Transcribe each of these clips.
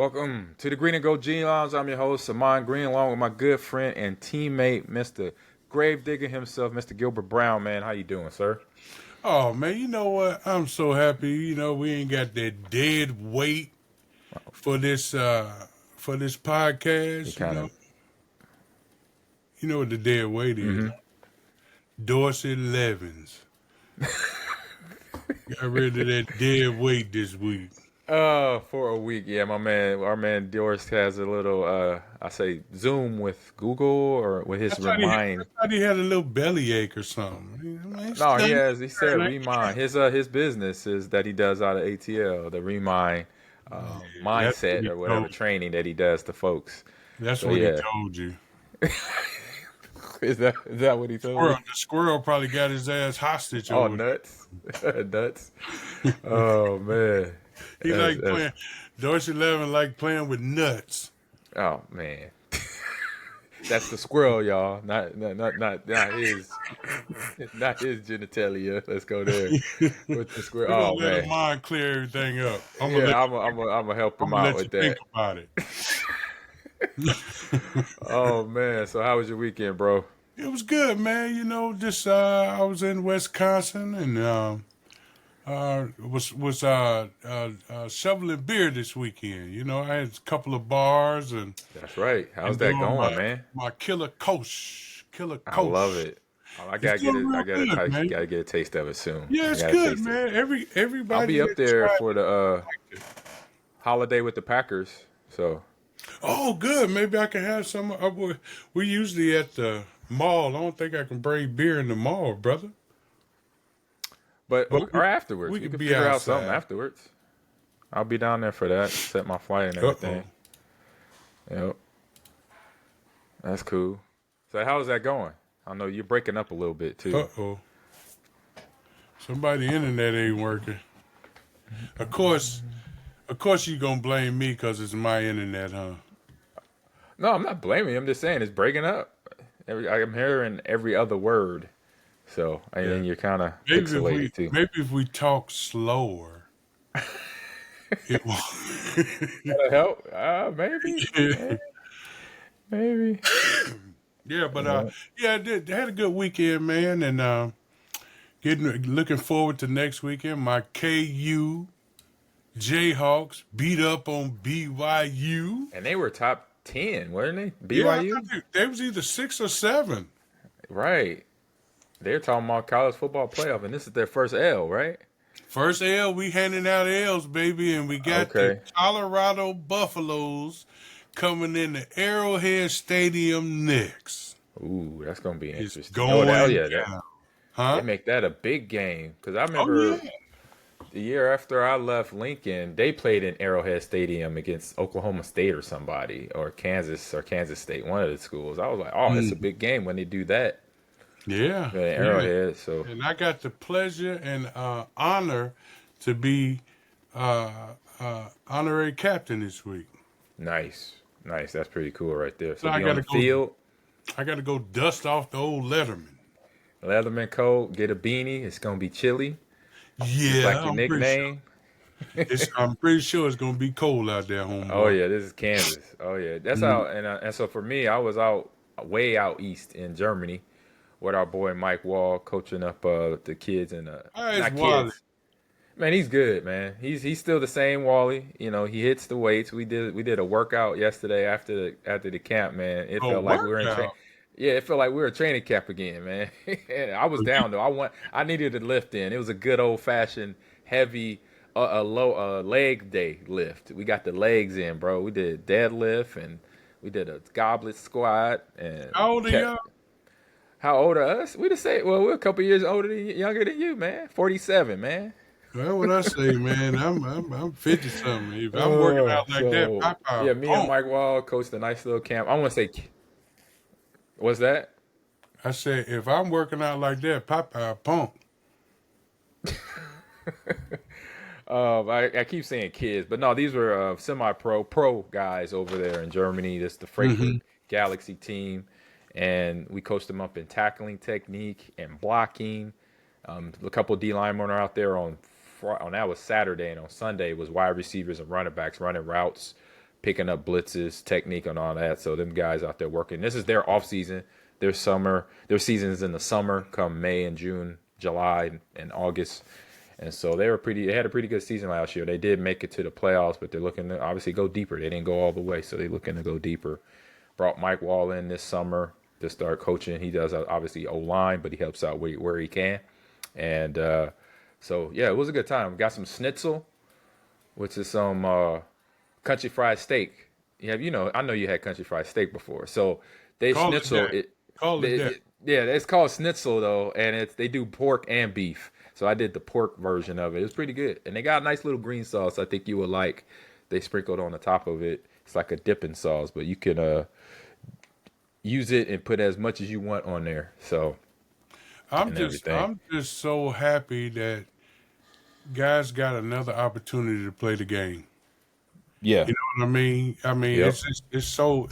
Welcome to the Green and Gold G Lounge. I'm your host, Ahman Green, along with my good friend and teammate, Mr. Gravedigger himself, Mr. Gilbert Brown. Man, how you doing, sir? Oh man, you know what? I'm so happy. We ain't got that dead weight for this You podcast. kind of, You know what the dead weight is? mm-hmm. Dorsey Levens got rid of that dead weight this week. For a week, yeah, our man Doris has a little, I say Zoom with Google or with I his thought he had, I Remind. thought he had a little bellyache or something. I mean, No, he stand has. He said there, Remind. His business is that he does out of ATL, the Remind yeah, that's what mindset he or whatever told. training that he does to folks. That's So what he yeah, told you. is that what he told you? The squirrel probably got his ass hostage Oh, over nuts, nuts. there. Oh man, He like that's playing. Dorsey Levin like playing with nuts. oh man. That's the squirrel, y'all. Not his, not his genitalia. Let's go there with the We're squirrel. gonna Oh let him man, mind clear everything up. yeah. I'm gonna help I'm him gonna out let you with think that. about it. Oh man. So how was your weekend, bro? It was good, man. Just I was in Wisconsin and shoveling beer this weekend. I had a couple of bars That's right. How's and that doing my going, man? my killer Kolsch, killer I love Kolsch. it. I It's gotta get doing it. I real gotta good, taste. man. Gotta get a taste of it soon. Yeah, I it's gotta good, taste it. man. I'll Everybody be up that there tried for the it. holiday with the Packers. So, Oh, good. Maybe I can have some. We usually at the mall. I don't think I can bring beer in the mall, brother. but But or afterwards, we we could could be figure out something outside. afterwards. I'll be down there for that. Set my flight and Uh oh. everything. Yep, that's cool. So how's that going? I know you're breaking up a little bit too. Uh oh. Somebody internet ain't working. Of course. Of course you gonna blame me because it's my internet, huh? No, I'm not blaming you. I'm just saying it's breaking up. I'm hearing every other word. So and Yeah. then you're kind of Maybe if we pixelated too. maybe if we talk slower, it will. That'll help. Maybe. Maybe. Yeah, but Yeah. yeah, I had a good weekend, man, and getting looking forward to next weekend. My KU Jayhawks beat up on BYU. And they were top 10, weren't they? Yeah, I BYU? thought they was either 6 or 7. Right. They're talking about college football playoff, and this is their first L, right? First L, we handing out L's, baby, and we got the Okay. Colorado Buffaloes coming in the Arrowhead Stadium next. Ooh, that's gonna be It's interesting. Oh going yeah, down, they huh? make that a big game because I Oh remember yeah. the year after I left Lincoln, they played in Arrowhead Stadium against Oklahoma State or somebody, or Kansas State, one of the schools. I was like, oh, it's a Mm. big game when they do that Yeah, in yeah. Arrowhead. So And I got the pleasure and honor to be honorary captain this week. nice, nice. That's pretty cool right there. So So be on the field. I gotta go dust off the old Letterman. Leatherman coat, get a beanie. It's gonna be chilly, just Yeah, like your nickname. I'm pretty sure it's gonna be cold out there, Oh homeboy. yeah, this is Kansas. Oh yeah, that's Mm. how. And so for me, I was out way out east in Germany with our boy Mike Wall coaching up the kids and All right, it's not Wally. kids. Man, he's good, man. He's still the same Wally. You know, he hits the weights. We did a workout yesterday after the camp, man. It Oh, felt like we were in train. workout. Yeah, it felt like we were training camp again, man. And I was So you, down though. I needed a lift in. It was a good old fashioned heavy a low leg day lift. We got the legs in, bro. We did deadlift and we did a goblet squat and how old are kept. y'all? How old are us? We just say, well, we're a couple years younger than you, man. 47, man. Well, what I say, man, I'm 50 something. If I'm working out like that, So Papa yeah, me and pump. Mike Wall coached a nice little camp. I want to say, what's that? I said, if I'm working out like that, Papa pump. I keep saying kids, but no, these were pro guys over there in Germany. This is the Frankfurt Hmm. Galaxy team, and we coached them up in tackling technique and blocking. A couple D linemen are out there on that was Saturday, and on Sunday was wide receivers and running backs running routes picking up blitzes, technique, and all that. So them guys out there working. This is their off season, their summer. Their season's in the summer, come May and June, July and August. And so they had a pretty good season last year. They did make it to the playoffs, but they're looking to obviously go deeper. They didn't go all the way, so they're looking to go deeper. Brought Mike Wall in this summer to start coaching. He does obviously O-line, but he helps out where he can. And so, yeah, it was a good time. Got some schnitzel, which is some country fried steak. I know you had country fried steak before. So they Call schnitzel it that. yeah, it's called schnitzel though, and they do pork and beef. So I did the pork version of it. It was pretty good, and they got a nice little green sauce. I think you would like. They sprinkled on the top of it. It's like a dipping sauce, but you can use it and put as much as you want on there. So I'm just so happy that guys got another opportunity to play the game. Yeah, You know what I mean? yep, It's so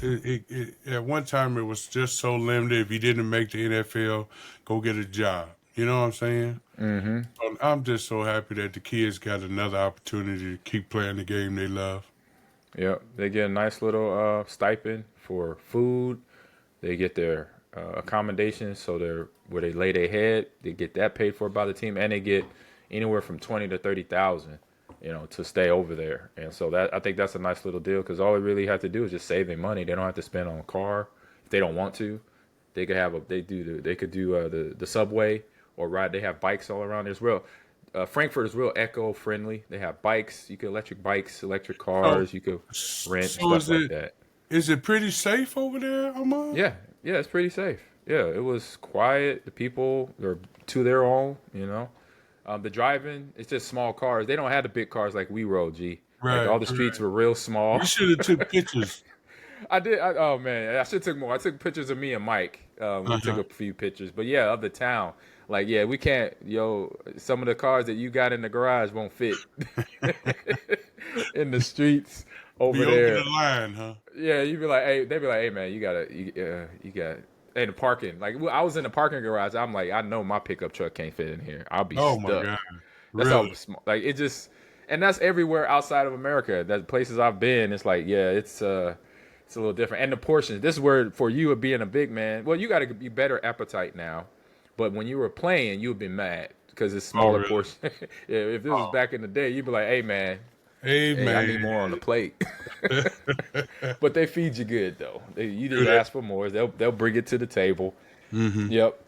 at one time it was just so limited. If you didn't make the NFL, go get a job. You know what I'm saying? mm-hmm. I'm just so happy that the kids got another opportunity to keep playing the game they love. Yep. They get a nice little stipend for food. They get their accommodations, so where they lay their head, they get that paid for by the team, and they get anywhere from 20 to 30,000, to stay over there. And so I think that's a nice little deal because all they really have to do is just save their money. They don't have to spend on a car if they don't want to. They could could do the subway or ride. They have bikes all around. Frankfurt is real eco friendly. They have bikes. You can electric bikes, electric So, cars. You could rent so stuff like that. is it pretty safe over there, Ahman? Yeah, yeah, it's pretty safe. Yeah, it was quiet. The people are to their own. The driving, it's just small cars. They don't have the big cars like we rode, G. Like Right, all the streets right. were real small. We should have took pictures. I did. Oh man, I should have took more. I took pictures of me and Mike. We took Uh-huh. a few pictures, but yeah, of the town. Like, yeah, we can't. Some of the cars that you got in the garage won't fit in the streets Be over over there. the line, huh? Yeah, you'd be like, hey, they'd be like, hey man, you got. Hey, the parking. Like I was in the parking garage. I'm like, I know my pickup truck can't fit in here. I'll be Oh my stuck. God. That's how Really? small. Like it just, and that's everywhere outside of America. That places I've been, it's like, yeah, it's a little different. And the portions. This is where for you of being a big man. Well, you got to be better appetite now. But when you were playing, you'd be mad because it's Oh, smaller really? portion. Yeah, if this was Oh, back in the day, you'd be like, hey man, hey, hey, I man. need more on the plate. But they feed you good though. You Do just that. ask for more. They'll bring it to the table. Mm-hmm. Yep.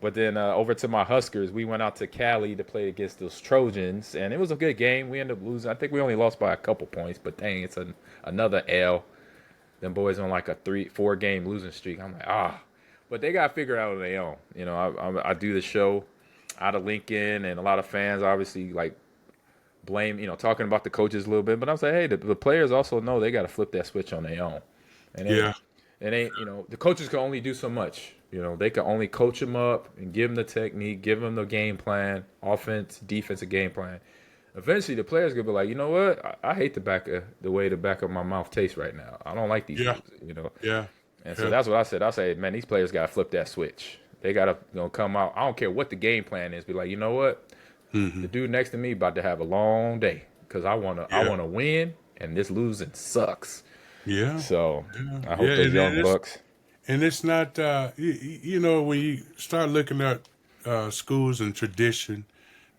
But then over to my Huskers, we went out to Cali to play against those Trojans, and it was a good game. We ended up losing. I think we only lost by a couple points, but dang, it's another L. Them boys on like a 3-4 game losing streak. I'm like, but they got figured out on their own. I do the show out of Lincoln, and a lot of fans obviously like blame, talking about the coaches a little bit, but I'm saying, hey, the players also know they got to flip that switch on their own, and Yeah. the coaches can only do so much. They can only coach them up and give them the technique, give them the game plan, offense, defensive game plan. Eventually, the players gonna be like, you know what? I hate the way the back of my mouth tastes right now. I don't like these Yeah. moves. Yeah. And so Yeah. that's what I said. I say, man, these players gotta flip that switch. They gotta come out. I don't care what the game plan is. Be like, you know what? Mm-hmm. The dude next to me about to have a long day because I Yeah. wanna win, and this losing sucks. Yeah. So Yeah. I Yeah. hope those young bucks. And it's not, when you start looking at schools and tradition,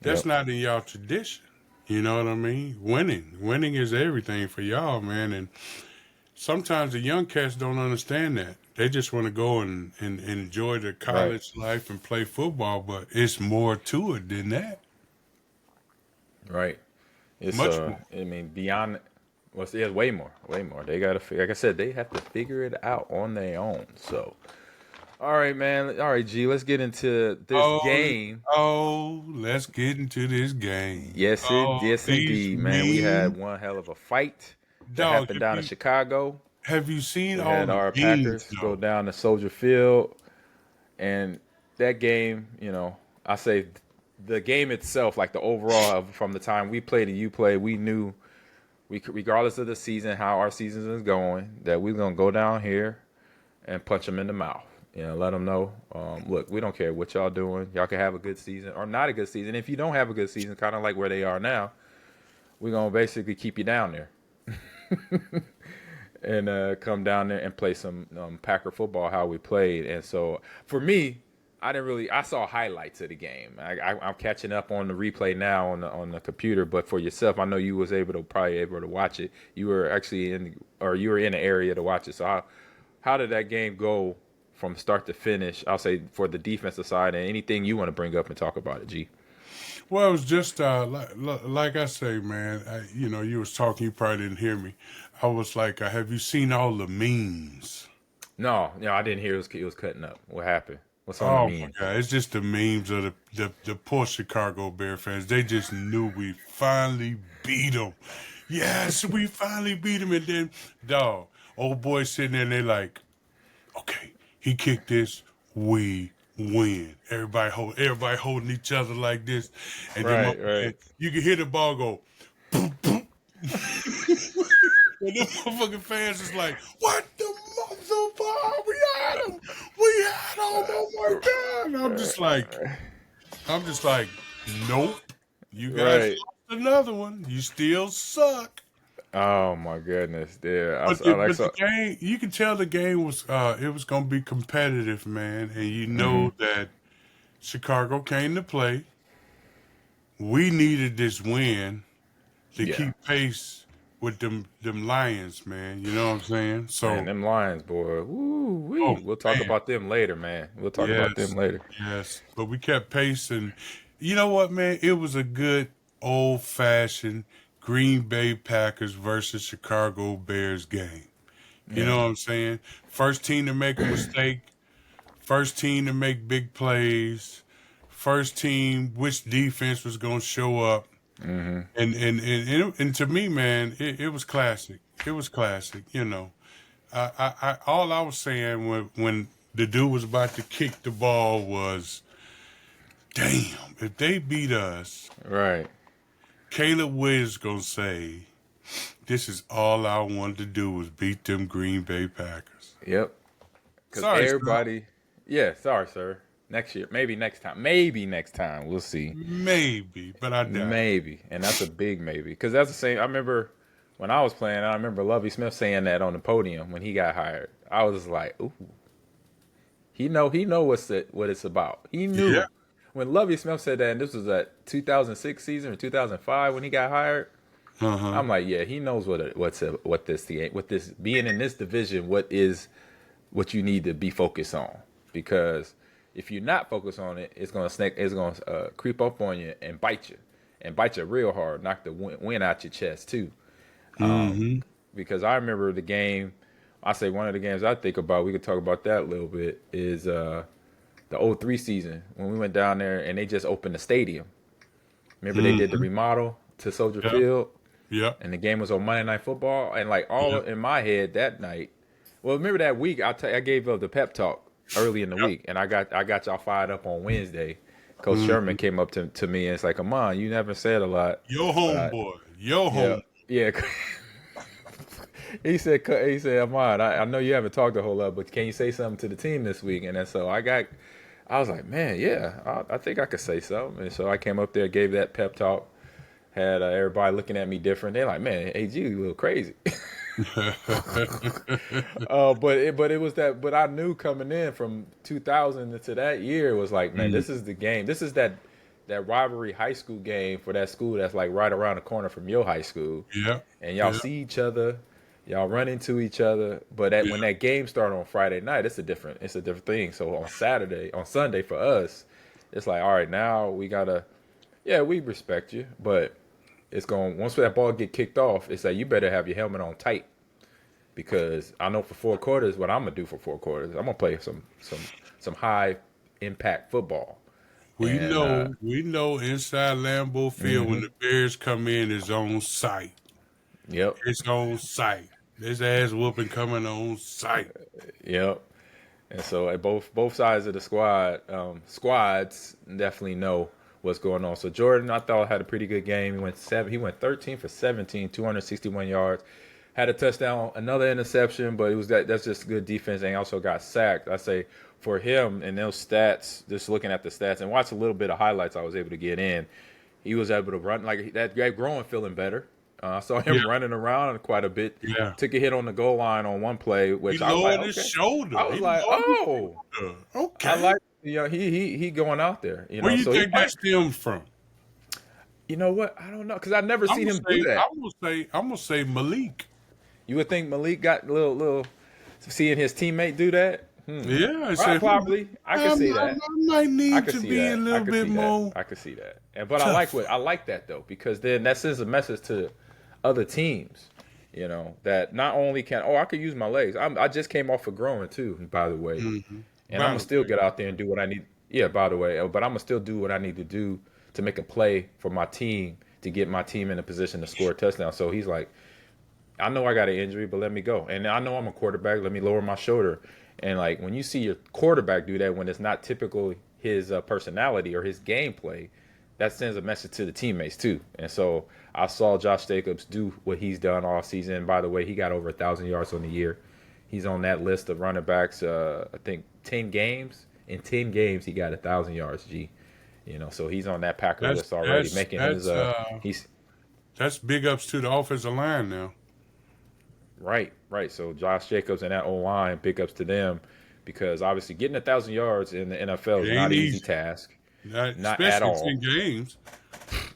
that's Yep. not in y'all tradition. You know what I mean? Winning is everything for y'all, man. And sometimes the young cats don't understand that. They just want to go and enjoy their Right. college life and play football, but it's more to it than that. Right. It's Much more. I mean beyond. Well, yeah, way more, way more. They gotta, like I said, they have to figure it out on their own. So, all right, man. All right, G. Let's get into this Oh, game. let's get into this game. Yes, These indeed, man. We had mean one hell of a fight that dog. happened down in Chicago. Have you seen We all had the our memes Packers go though? down to Soldier Field, and that game, I say the game itself, like the overall from the time we played and you played, we knew we could, regardless of the season, how our season is going, that we're gonna go down here and punch them in the mouth. Let them know. Look, we don't care what y'all doing. Y'all can have a good season or not a good season. If you don't have a good season, kind of like where they are now, we're gonna basically keep you down there. and come down there and play some Packer football how we played. And so for me, I saw highlights of the game. I'm catching up on the replay now on the computer. But for yourself, I know you was probably able to watch it. You were actually you were in the area to watch it. So how did that game go from start to finish? I'll say for the defensive side, and anything you want to bring up and talk about it, G. Well, it was just like I say, man. You was talking. You probably didn't hear me. I was like, have you seen all the memes? No, I didn't hear it was cutting up. What happened? What's on the Oh my meme? God! It's just the memes of the poor Chicago Bear fans. They just knew we finally beat them. Yes, we finally beat them. And then, dog, old boy sitting there, and they like, okay, he kicked this, we win. Everybody holding each other like this, and then Right. you can hear the ball go, boom, boom. And the motherfucking fans is like, what the motherfucker? We had him. Oh my God. And I'm just like, nope. You guys Right. lost another one. You still suck. Oh my goodness, yeah. But the game, you can tell the game was it was gonna be competitive, man. And you know that Chicago came to play. We needed this win to Yeah. keep pace with them Lions, man. You know what I'm saying? So, Man, them Lions, boy. Woo oh wee. We'll talk man, about them later, man. We'll talk about them yes, later. yes. But we kept pace, and you know what, man? It was a good old fashioned Green Bay Packers versus Chicago Bears game. You Yeah. know what I'm saying? First team to make a mistake, first team to make big plays, first team which defense was going to show up. And to me, man, it was classic. It was classic. All I was saying when the dude was about to kick the ball was, damn, if they beat us, Right. Caleb Williams gonna say, this is all I wanted to do was beat them Green Bay Packers. Yep. Because Sorry, sir. everybody. Yeah. Sorry, sir. Next year, maybe next time. Maybe next time. We'll see. Maybe, but I doubt. Maybe, and that's a big maybe. Because that's the same. I remember when I was playing. I remember Lovie Smith saying that on the podium when he got hired. I was like, ooh. He know what it's about. He knew Yeah. when Lovie Smith said that, and this was at 2006 season or 2005 when he got hired. Uh-huh. I'm like, yeah, he knows what this being in this division, what you need to be focused on. Because if you're not focused on it, it's gonna creep up on you and bite you real hard, knock the wind out your chest too. Because I remember the game. I say one of the games I think about. We could talk about that a little bit. Is the '03 season when we went down there and they just opened the stadium. Remember they did the remodel to Soldier Yep. Field. Yep. And the game was on Monday Night Football, and like all in my head that night. Well, remember that week I gave up the pep talk early in the week, and I got y'all fired up on Wednesday. Coach Sherman came up to me and it's like, "Ahman, you never said a lot." Your homeboy. Your home. Yeah. He said, Ahman, I know you haven't talked a whole lot, but can you say something to the team this week? And then so I was like, man, yeah, I think I could say something. And so I came up there, gave that pep talk, had everybody looking at me different. They're like, man, AG, you a little crazy. But it was that. But I knew coming in from 2000 to that year, it was like, man, this is the game. This is that rivalry high school game for that school that's like right around the corner from your high school. Yeah. And y'all see each other, y'all run into each other. But when that game started on Friday night, it's a different thing. So on Sunday for us, it's like, all right, now we gotta, we respect you, but it's going once that ball get kicked off, it's like you better have your helmet on tight. Because I know for 4 quarters what I'm gonna do for 4 quarters. I'm gonna play some high impact football. We know inside Lambeau Field when the Bears come in, it's on site. Yep. It's on site. This ass whooping coming on site. Yep. And so at both sides of the squads definitely know what's going on. So Jordan, I thought, had a pretty good game. He went 13 for 17, 261 yards. Had a touchdown, another interception, but that's just good defense, and he also got sacked. I say for him and those stats, just looking at the stats and watch a little bit of highlights I was able to get in, he was able to run like that. Growing feeling better. I saw Yeah, him running around quite a bit. yeah. Took a hit on the goal line on one play, He which I was like, lowered his okay. shoulder. I was He like, lowered his oh, shoulder. I Okay. like he going out there. Where you So he think that might. stems from? You know what? I don't know because I've never I'm seen gonna him do say, that. I'm gonna say Malik. You would think Malik got a little seeing his teammate do that. Yeah, I said Probably. I could see I that. might I need could to see be a that. I little could bit see that. more I could see that. But tough. I like that though because then that sends a message to other teams. That not only can I could use my legs. I just came off of growing too, by the way, and I'm By gonna the still way, get out there and do what I need. Yeah, by the way, but I'm gonna still do what I need to do to make a play for my team to get my team in a position to score a touchdown. So he's like, I know I got an injury, but let me go. And I know I'm a quarterback. Let me lower my shoulder. And like when you see your quarterback do that when it's not typical his personality or his gameplay, that sends a message to the teammates too. And so I saw Josh Jacobs do what he's done all season. By the way, he got over 1,000 yards on the year. He's on that list of running backs. I think 10 games. In 10 games, he got 1,000 yards. So he's on that Packer that's list already, that's making his that's he's that's big ups to the offensive line now. right, right. So Josh Jacobs and that O line, big ups to them, because obviously getting 1,000 yards in the NFL It is not ain't an easy easy, task, not at especially all. 10 games.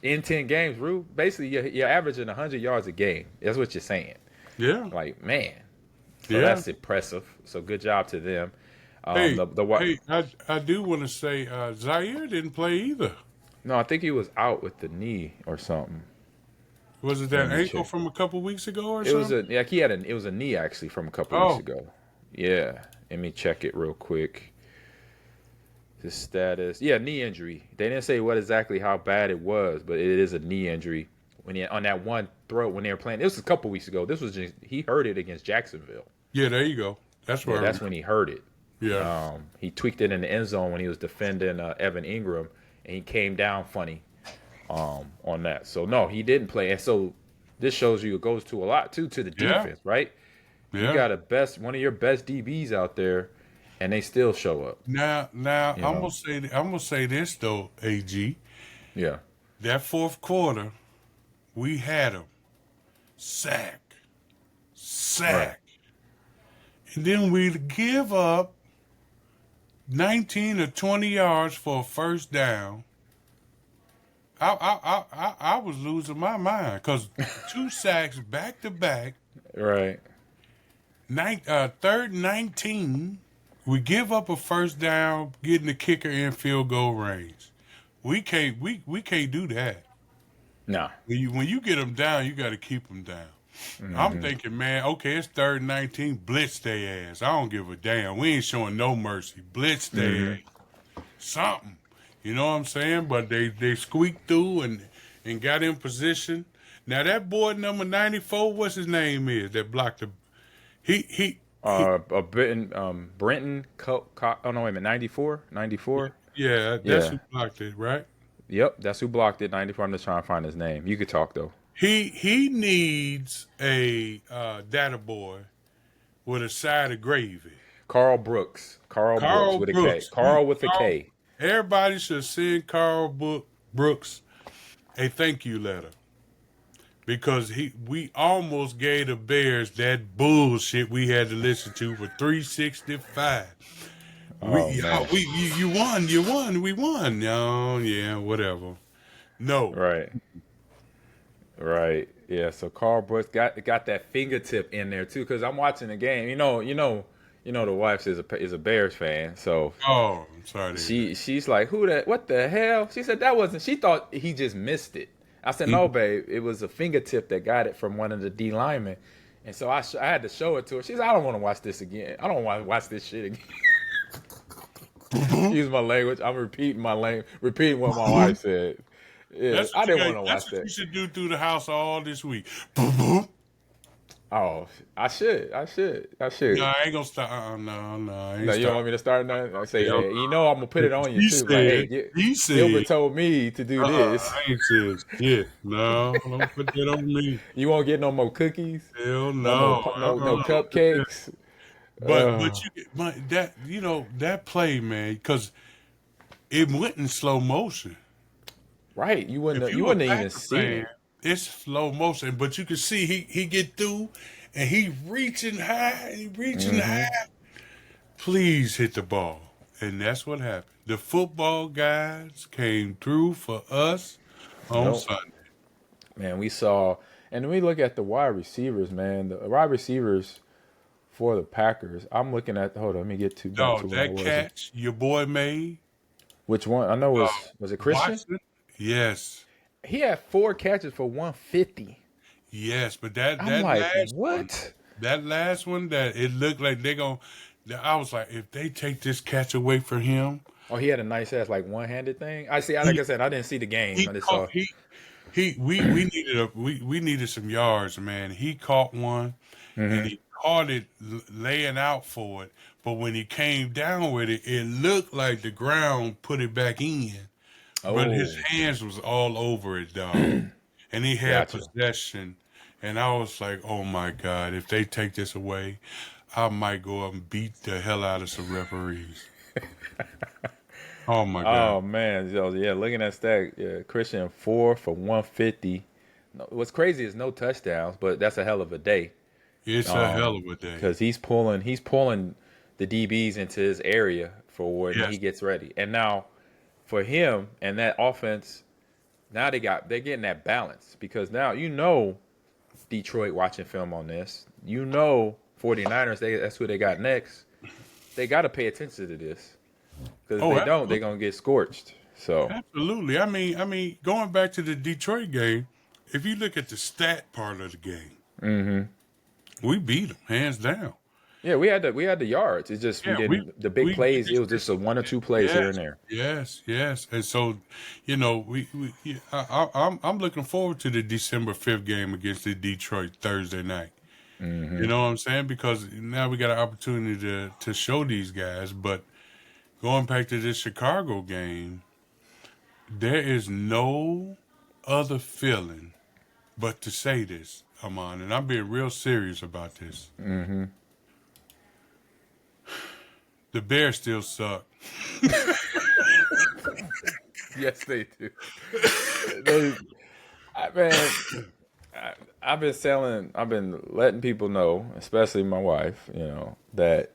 In 10 games, Rue, basically you're averaging 100 yards a game. That's what you're saying. Yeah, Like man, so yeah. that's impressive. So good job to them. Hey, The what? hey, I do want to say Zaire didn't play either. No, I think he was out with the knee or something. Was it Let that me ankle check. from a couple weeks ago or It was something? it was a knee actually from a couple weeks Oh, ago. Yeah, let me check it real quick. His status, yeah, knee injury. They didn't say what exactly how bad it was, but it is a knee injury. When he on that one throw when they were playing, this was a couple weeks ago. This was just he hurt it against Jacksonville. yeah. There you go. That's what Yeah, I that's remember. when he hurt it. Yeah. He tweaked it in the end zone when he was defending Evan Ingram, and he came down funny on that. So no, he didn't play. And so this shows you it goes to a lot too to the Yeah. defense, right? You Yeah. got one of your best DBs out there, and they still show up. Now You know? I'm gonna say this though, AG. Yeah. That fourth quarter, we had him sack, Right. sack, and then we give up 19 or 20 yards for a first down. I was losing my mind because 2 sacks back to back. Right. Third and 19. We give up a first down, getting the kicker in field goal range. We can't do that. Nah. When you get them down, you got to keep them down. I'm thinking, man, okay, it's third and 19. Blitz their ass. I don't give a damn. We ain't showing no mercy. Blitz their ass. Something. You know what I'm saying? But they squeaked through and got in position. Now that boy number 94, what's his name is that blocked the he Brenton. Oh no, wait a minute. 94. 94. yeah, that's Yeah. who blocked it, right? Yep. That's who blocked it. 94. I'm just trying to find his name. You could talk though. He needs a data boy with a side of gravy. Carl Brooks. Carl Brooks Carl with a K. Brooks. Carl with a K. Everybody should send Brooks a thank you letter because we almost gave the Bears that bullshit we had to listen to for 365. Oh man. You won, we won. No, yeah, whatever. No, Right. Right. Yeah. So Carl Brooks got that fingertip in there too. Because I'm watching the game. The wife is a Bears fan. So oh, I'm sorry. To hear she's like, who that? What the hell? She said that wasn't. She thought he just missed it. I said no, babe. It was a fingertip that got it from one of the D linemen. And so I had to show it to her. She said, I don't want to watch this again. I don't want to watch this shit again. Use my language. I'm repeating what my wife said. Yeah, That's I what didn't want to that's watch what that. you should do through the house all this week. Oh, I should. No, I ain't gonna stop. No, I ain't No, you don't stop. want me to start nothing? I say, Yeah. hey, I'm gonna put it on you He too. Like, hey, said, he Gilbert said, told me to do this. I ain't said shit. No, don't put that on me. You won't get no more cookies, Hell no more, no. no Don't put that. cupcakes. But that that play, man, because it went in slow motion. Right? You If wouldn't you a even Packer seen fan, it. It's slow motion, but you can see he get through, and he reaching high, he reaching Hmm. high. Please hit the ball, and that's what happened. The football guys came through for us on Yep. Sunday. Man, we saw, and when we look at the wide receivers, man, the wide receivers for the Packers. I'm looking at. Hold on, let me get to back to Dog, where I that was. catch your boy made, Which one? I know uh, was it Christian? Watson. Yes, He had 4 catches for 150. yes, but I'm like, what? that last one, that it looked like they gon' I was like, if they take this catch away from him, Oh, he had a nice ass like one-handed thing. I see. Like he I said, I didn't see the game. he I just caught saw. we needed we needed some yards, man. He caught one, and Hmm. he caught it laying out for it. But when he came down with it, it looked like the ground put it back in. But his Oh, hands was all over it, dog. And he had gotcha. possession. And I was like, oh my God, if they take this away, I might go up and beat the hell out of some referees. Oh my God. Oh man, so, yeah. Looking at stat, yeah, Christian 4 for 150. No, what's crazy is no touchdowns, but that's a hell of a day. It's a hell of a day. Because he's pulling the DBs into his area for when he Yes. gets ready. And now for him and that offense, now they're getting that balance because now Detroit watching film on this. 49ers, that's who they got next. They got to pay attention to this because if Oh, they don't, they're absolutely. gonna get scorched. So Absolutely. I mean, going back to the Detroit game, if you look at the stat part of the game, we beat them hands down. yeah, we had the yards. It's just we Yeah, we didn't the big we plays. It just was just a missed. one or two plays here and Yes, there. yes. And so, we yeah, I'm looking forward to the December 5th game against the Detroit Thursday night. You know what I'm saying? Because now we got an opportunity to show these guys. But going back to this Chicago game, there is no other feeling but to say this, Ahman, and I'm being real serious about this. The Bears still suck. Yes, they do. They, man, I've been letting people know, especially my wife, that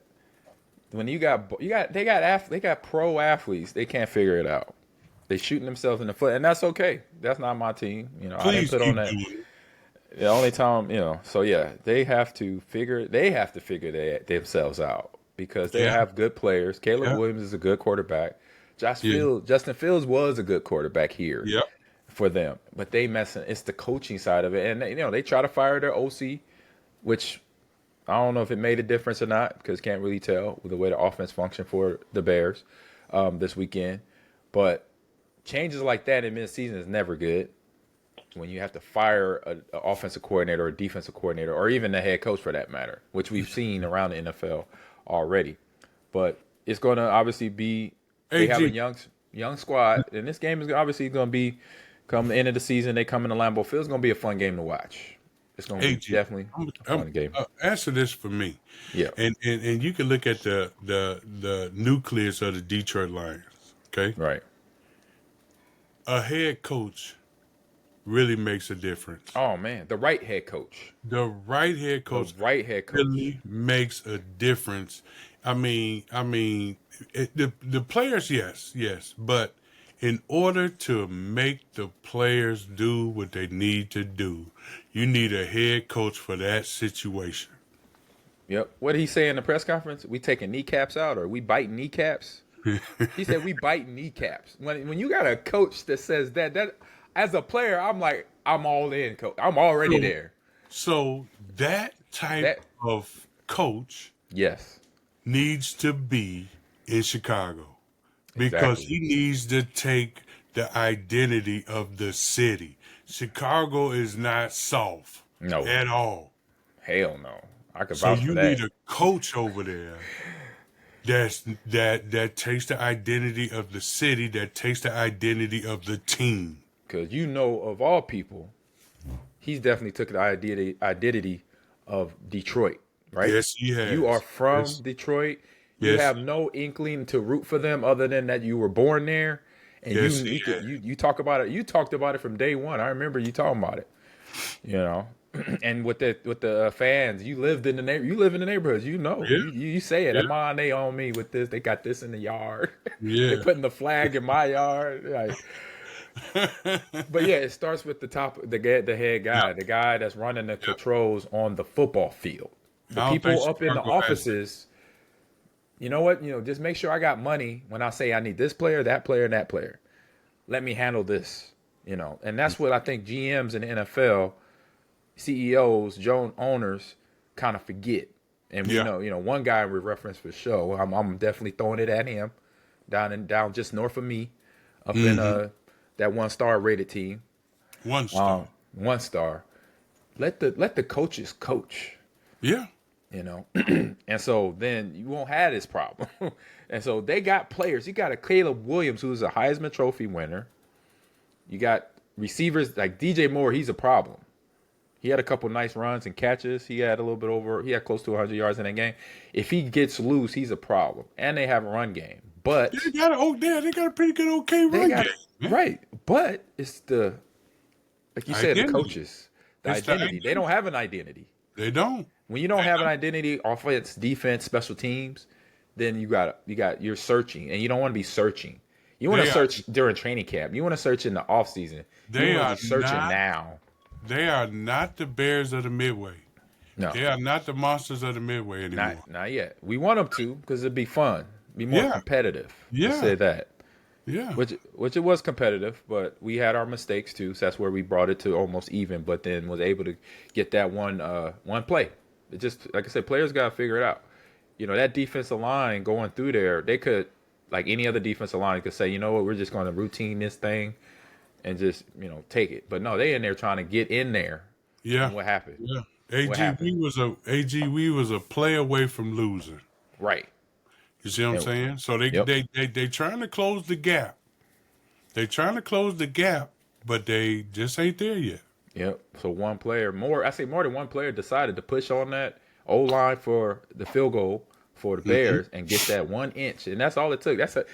when they got pro athletes, they can't figure it out. They shooting themselves in the foot, and that's okay. That's not my team. I didn't Please put on keep that. doing it. The only time, so yeah, they have to figure themselves out because they Yeah, have good players. Caleb yeah, Williams is a good quarterback. yeah, Justin Fields was a good quarterback here yeah. for them, but they messing. It's the coaching side of it, and they try to fire their OC, which I don't know if it made a difference or not because can't really tell with the way the offense functioned for the Bears this weekend. But changes like that in midseason is never good. When you have to fire an offensive coordinator or a defensive coordinator or even the head coach for that matter, which we've seen around the NFL already. But it's going to obviously be they have a AG, young squad, and this game is obviously going to be come the end of the season. They come into Lambeau Field. It's going to be a fun game to watch. It's going to be AG. definitely a fun game. Answer this for me, Yeah, and you can look at the nucleus of the Detroit Lions. Okay, right. a head coach really makes a difference. Oh man, the right head coach. The right head The coach right head coach. really makes a difference. The players, yes, but in order to make the players do what they need to do, you need a head coach for that situation. Yep. What did he say in the press conference? We taking kneecaps out or we biting kneecaps? He said we bite kneecaps. When you got a coach that says that as a player, I'm like, I'm all in, coach. I'm already So, there. so that type That of coach yes, needs to be in Chicago because exactly. he needs to take the identity of the city. Chicago is not soft No, at all. hell no. I could So vouch for you need that. a coach over there that takes the identity of the city, that takes the identity of the team. Because of all people, he's definitely took the identity of Detroit, right? Yes, he You are has. from Yes, Detroit. You yes, have no inkling to root for them other than that you were born there, and yes, he you has. you talk about it. You talked about it from day one. I remember you talking about it. You know, and with the fans, you lived in the you live in the neighborhoods. You know, Yeah, you say it. yeah, Ahman, they own me with this. They got this in the yard. They yeah. putting the flag in my yard. Like, but yeah, it starts with the head Yeah. guy, the guy that's running the controls on the football field. The I don't think people up in the Chicago has that. offices, you know what? Just make sure I got money when I say I need this player, that player, and that player. Let me handle this. And that's what I think GMs in the NFL, CEOs, owners kind of forget. And we Yeah. know, one guy we reference for sure. I'm definitely throwing it at him, down just north of me, up in that 1-star rated team. 1 star. 1 star. Let the coaches coach. Yeah. And so then you won't have this problem. And so they got players. You got a Caleb Williams, who's a Heisman Trophy winner. You got receivers like DJ Moore. He's a problem. He had a couple nice runs and catches. He had he had close to 100 yards in that game. If he gets loose, he's a problem. And they have a run game. But They got a pretty good okay run game. Man. right. But it's like you said, the Identity. coaches, the It's the identity. They don't have an identity. They don't. When you don't have an identity, offense, defense, special teams, then you're searching, and you don't want to be searching. You want to search during training camp. You want to search in the off season. You want to be searching now. They are not the Bears of the Midway. No, They are not the monsters of the Midway anymore. not yet. We want them to because it'd be fun, be more competitive. Yeah. Let's say that. Yeah. Which it was competitive, but we had our mistakes too. So that's where we brought it to almost even, but then was able to get that one play. It just, like I said, players got to figure it out. That defensive line going through there, they could, like any other defensive line, could say, you know what, we're just going to routine this thing and just, take it. But no, they in there trying to get in there. Yeah. And what happened? Yeah. What happened? AGV was a play away from losing. Right. You see what I'm saying? So they trying to close the gap. They trying to close the gap, but they just ain't there yet. Yep. So more than one player decided to push on that O-line for the field goal for the Bears and get that 1 inch. And that's all it took. That's all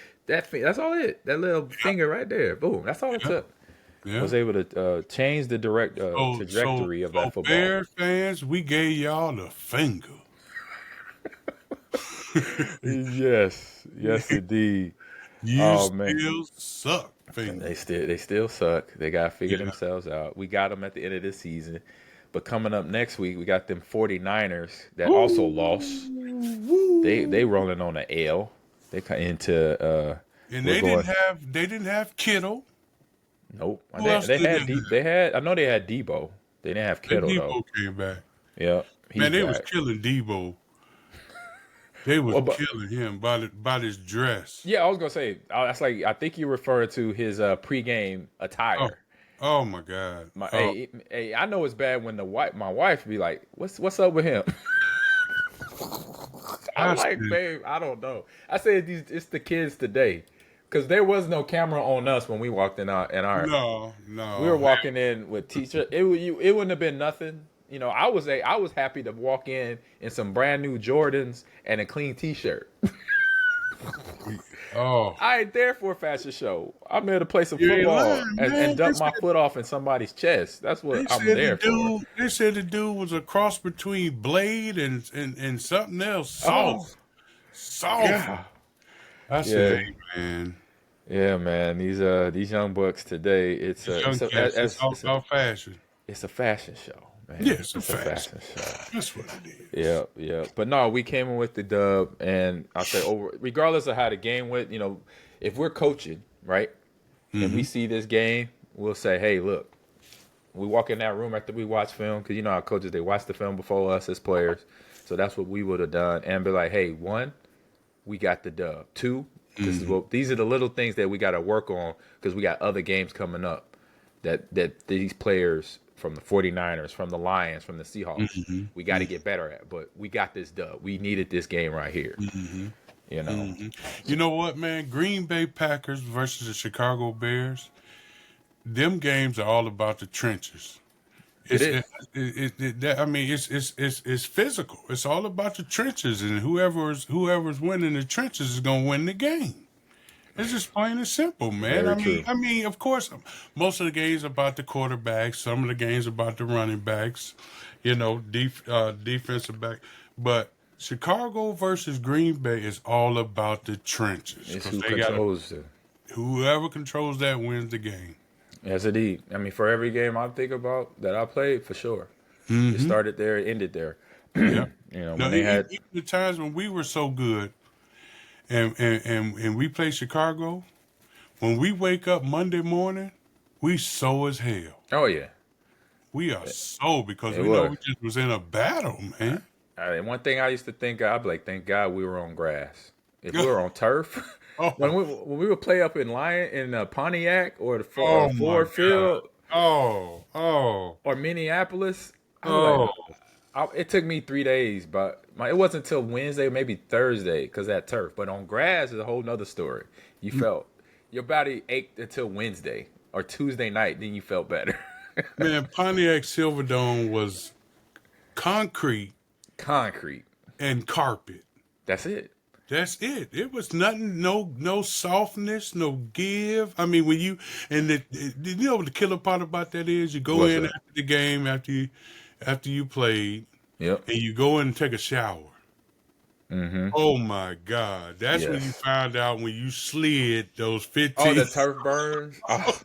it. That little finger right there. Boom. That's all it took. Yeah. Was able to change the trajectory of that football. Bear fans, we gave y'all the finger. Yes, indeed. You still suck, finger. They still suck. They got to figure themselves out. We got them at the end of this season. But coming up next week, we got them 49ers that also lost. They rolling on an L. They cut into and they didn't have Kittle. Nope. They had I know they had Debo. They didn't have Kittle though. Debo came back. Yeah. Man, they was killing Debo. They was killing him by his dress. Yeah, I was gonna say that's like I think you referred to his pregame attire. Oh my God! Hey, I know it's bad when my wife be like, "What's up with him?" I'm like, babe, I don't know. I said it's the kids today, because there was no camera on us when we walked in our. No. We were walking in with t-shirt. It wouldn't have been nothing. I was happy to walk in some brand new Jordans and a clean t-shirt. Oh, I ain't there for a fashion show. I'm there to play some football and dump my foot off in somebody's chest. That's what I'm there for. They said the dude was a cross between Blade and something else. Soft. Yeah. I said, hey, man. Yeah, man. These young bucks today. It's all about fashion. It's a fashion show. Man. Yeah, it's a fashion show. That's what it is. Yeah. But no, we came in with the dub, and I say regardless of how the game went, if we're coaching, right, and we see this game, we'll say, hey, look, we walk in that room after we watch film, because how coaches, they watch the film before us as players. So that's what we would have done, and be like, hey, 1, we got the dub. 2, these are the little things that we got to work on, because we got other games coming up that these players from the 49ers, from the Lions, from the Seahawks, we got to get better at. But we got this dub. We needed this game right here. You know what, man? Green Bay Packers versus the Chicago Bears, them games are all about the trenches. It's physical. It's all about the trenches, and whoever's winning the trenches is gonna win the game. It's just plain and simple, man. Very true. I mean, of course, most of the games about the quarterbacks. Some of the games about the running backs. Defensive back. But Chicago versus Green Bay is all about the trenches It's because who they got controls it. whoever controls that wins the game. Yes, indeed. I mean, for every game I think about that I played, for sure, it started there, it ended there. Yeah. No, When they had even the times when we were so good, and we play Chicago. When we wake up Monday morning, we sore as hell. oh yeah, We are so because it we know was. we just was in a battle, man. And one thing I used to think, I'd be like, thank God we were on grass. If we were on turf, Oh, when we would play up in Pontiac or the oh my Ford God. Field Oh, or Minneapolis, I was like, oh. it took me 3 days, but it wasn't until Wednesday, maybe Thursday, because that turf. But on grass is a whole nother story. You felt your body ached until Wednesday or Tuesday night, then you felt better. Man, Pontiac Silverdome was concrete Concrete. and carpet. That's it. That's it. It was nothing, no softness, no give. I mean, when you you know what the killer part about that is? You go What's in that? after the game, after you played, Yep. and you go in and take a shower. Mm-hmm. Oh my God, that's when you Yes. found out when you slid those Oh, 15. the turf burns. Oh,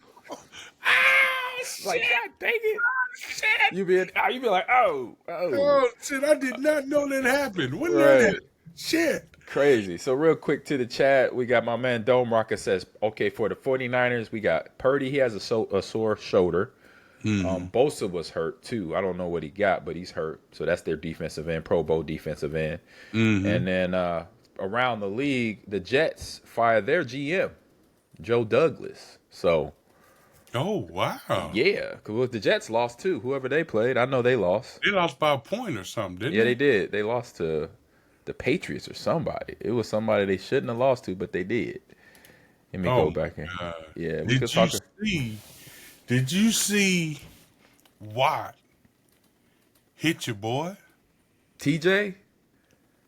like God dang it. Shit. You be like, oh. Oh shit! I did not know that happened. When that Right. happened? Shit. Crazy. So real quick to the chat, we got my man Dome Rocker says, okay, for the 49ers, we got Purdy. He has a sore shoulder. Bosa was hurt too. I don't know what he got, but he's hurt. So that's their defensive end, Pro Bowl defensive end. And then around the league, the Jets fired their GM, Joe Douglas. So Oh wow. yeah, because the Jets lost too. Whoever they played, I know they lost. They lost by a point or something, didn't Yeah, they? they did. They lost to the Patriots or somebody. It was somebody they shouldn't have lost to, but they did. Let me Oh go back in. my God. Yeah, we could Did you talk. see? Did you see Watt hit your boy? TJ?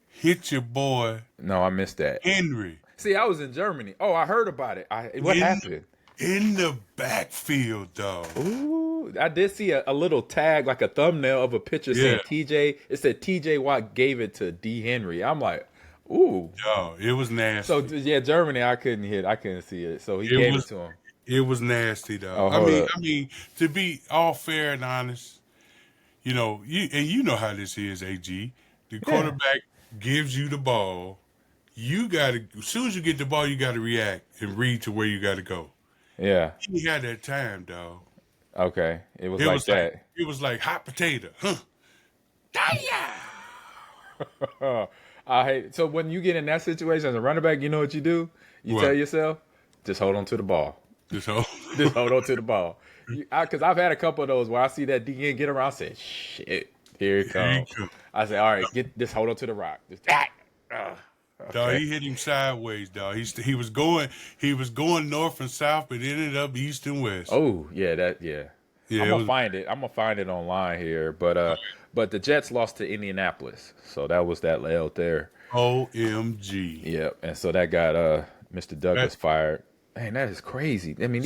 Hit your boy No, I missed that. Henry See, I was in Germany. Oh, I heard about it. What happened? in the backfield, dog. Ooh, I did see a little tag, like a thumbnail of a picture saying Yeah. TJ. It said TJ Watt gave it to D. Henry. I'm like, ooh. Dog, it was nasty. So yeah, Germany, I couldn't see it. So he gave was it to him. It was nasty, dog. Oh, hold up. I mean, to be all fair and honest, you know how this is, AG. The quarterback gives you the ball. You gotta, as soon as you get the ball, you gotta react and read to where you gotta go. Yeah. He had that time, dog. Okay. It was It like was that. like it was like hot potato, huh? I hate. So when you get in that situation as a running back, you know what you do? You What? tell yourself, just hold on to the ball. This whole Just hold on to the ball. Because I've had a couple of those where I see that DN get around, I say, shit, here it Here he comes. come. I say, all right, just hold on to the rock. Just, Dog, he hit him sideways, dog. He was going north and south, but ended up east and west. Oh, yeah, yeah. Yeah, I'm it gonna was- find it. I'm gonna find it online here. But the Jets lost to Indianapolis. So that was that L there. OMG. Yep. And so that got Mr. Douglas fired. Man, that is crazy. I mean,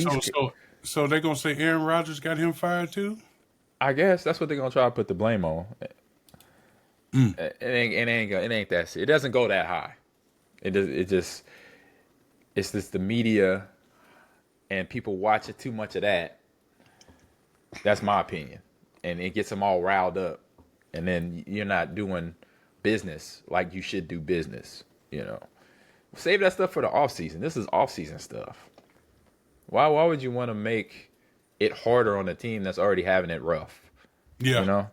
So they're gonna say Aaron Rodgers got him fired too? I guess that's what they're gonna try to put the blame on. It ain't that. It doesn't go that high. It's just the media, and people watch it too much of that. That's my opinion, and it gets them all riled up, and then you're not doing business like you should do business. Save that stuff for the off season. This is off season stuff. Why would you want to make it harder on a team that's already having it rough? Yeah.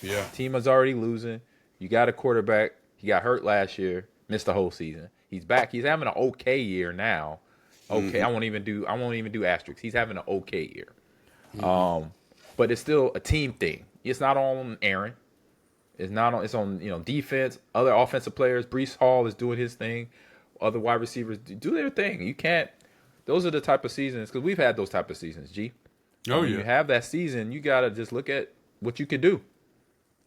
Yeah. Team is already losing. You got a quarterback. He got hurt last year, missed the whole season. He's back. He's having an okay year now. Okay, I won't even do asterisks. He's having an okay year. But it's still a team thing. It's not on Aaron. It's on defense, other offensive players. Brees Hall is doing his thing. Other wide receivers do their thing. You can't. Those are the type of seasons, because we've had those type of seasons, G. Oh When yeah. you have that season, you gotta just look at what you can do.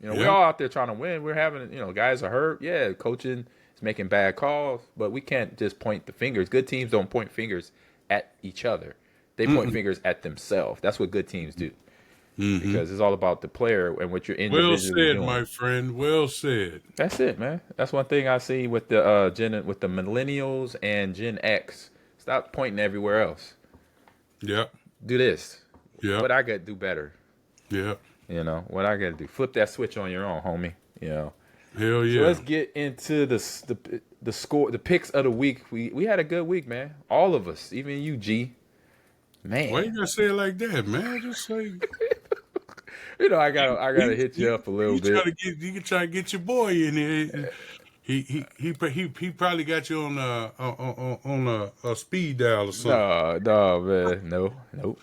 We're Yeah. all out there trying to win. We're having, guys are hurt. Yeah, coaching making bad calls, but we can't just point the fingers. Good teams don't point fingers at each other. They point fingers at themselves. That's what good teams do. Because it's all about the player and what you're Well individually said, doing. my friend. Well said. That's it, man. That's one thing I see with the with the millennials and Gen X. Stop pointing everywhere else. Yep. Do this. Yep. What I got to do better. Yep. What I got to do. Flip that switch on your own, homie. Hell yeah. So let's get into the score, the picks of the week. We had a good week, man. All of us, even you, G. Man. Why you gotta say it like that, man? Just say. I gotta hit you up a little bit. You can try to get your boy in here. He probably got you on a speed dial or something. No, man. Nope.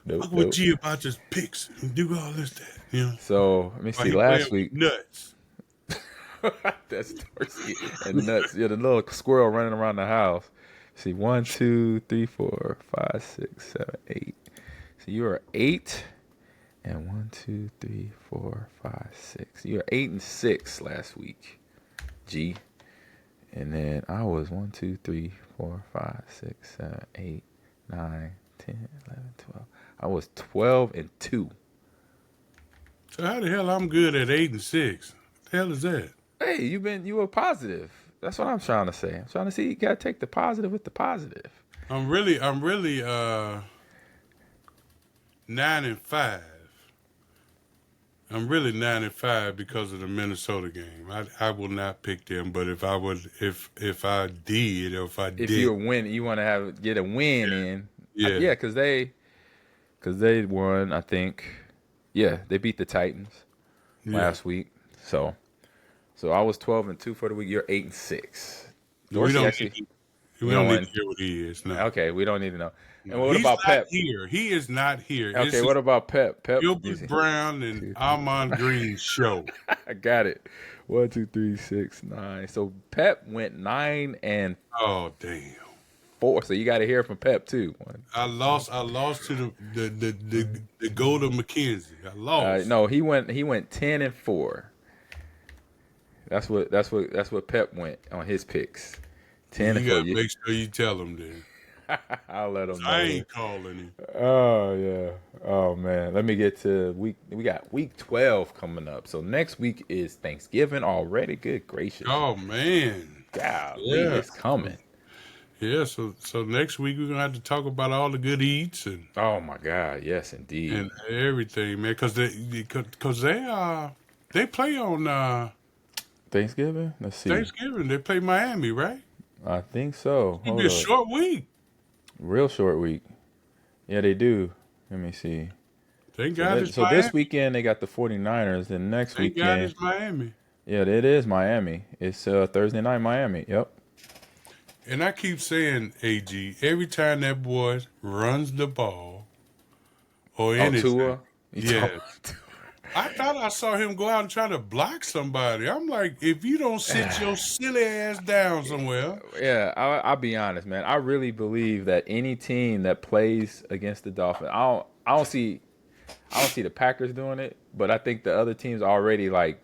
Talk with G about his picks and do all this, that. So let me see. Last week, nuts. That's Dorsey and nuts. Yeah, the little squirrel running around the house. See, 1, 2, 3, 4, 5, 6, 7, 8. So you are 8. And 1, 2, 3, 4, 5, 6. You were 8 and 6 last week, G. And then I was 1, 2, 3, 4, 5, 6, 7, 8, 9, 10, 11, 12. I was 12 and 2. So how the hell I'm good at 8 and 6? What the hell is that? Hey, you were positive. That's what I'm trying to say. I'm trying to see you gotta take the positive with the positive. I'm really 9 and 5. I'm really 9 and 5 because of the Minnesota game. I will not pick them, but if I did, if you win, you want to get a win in. Yeah, because they won. I think. Yeah, they beat the Titans last week. So I was 12 and 2 for the week. You're 8 and 6. We don't need to hear what he is. No. Okay, we don't need to know. And what about Pep? He is not here. Okay, what about Pep? Gilbert Brown and Ahman Green show. I got it. 1, 2, 3, 6, 9. So Pep went 9 and oh damn 4. So you got to hear from Pep too. I lost to the Golden McKenzie. I lost. No, he went 10 and 4. That's what Pep went on his picks. 10 and 4. You gotta make sure you tell him then. I'll let him know. I ain't calling him. Oh yeah. Oh man. Let me get to week. We got week 12 coming up. So next week is Thanksgiving already. Good gracious. Oh man. God, it's coming. Yeah. So next week we're gonna have to talk about all the good eats and. Oh my God. Yes, indeed. And everything, man, because they play on Thanksgiving. Let's see. Thanksgiving they play Miami, right? I think so. It'll be a short week. Real short week. Yeah, they do. Let me see. Thank God it's so Miami. This weekend they got the 49ers. Then next weekend. Thank God it's Miami. Yeah, it is Miami. It's Thursday night Miami. Yep. And I keep saying, AG, every time that boy runs the ball or anything. Tua? Yeah. I thought I saw him go out and try to block somebody. I'm like, if you don't sit your silly ass down somewhere. Yeah, I'll be honest, man. I really believe that any team that plays against the Dolphins, I don't see the Packers doing it, but I think the other teams already like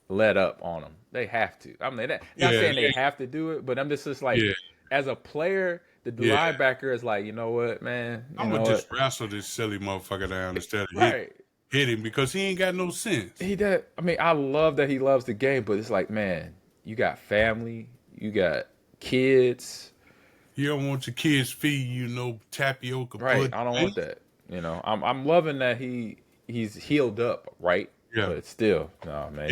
let up on them. They have to. I mean, not saying they have to do it, but I'm just like, as a player, the linebacker is like, you know what, man? I'm gonna just wrestle this silly motherfucker down instead of hit him because he ain't got no sense. He does. I mean, I love that he loves the game, but it's like, man, you got family, you got kids. You don't want your kids feed you no tapioca. Right. I don't want that. I'm loving that he's healed up, right? Yeah. But still, no, man.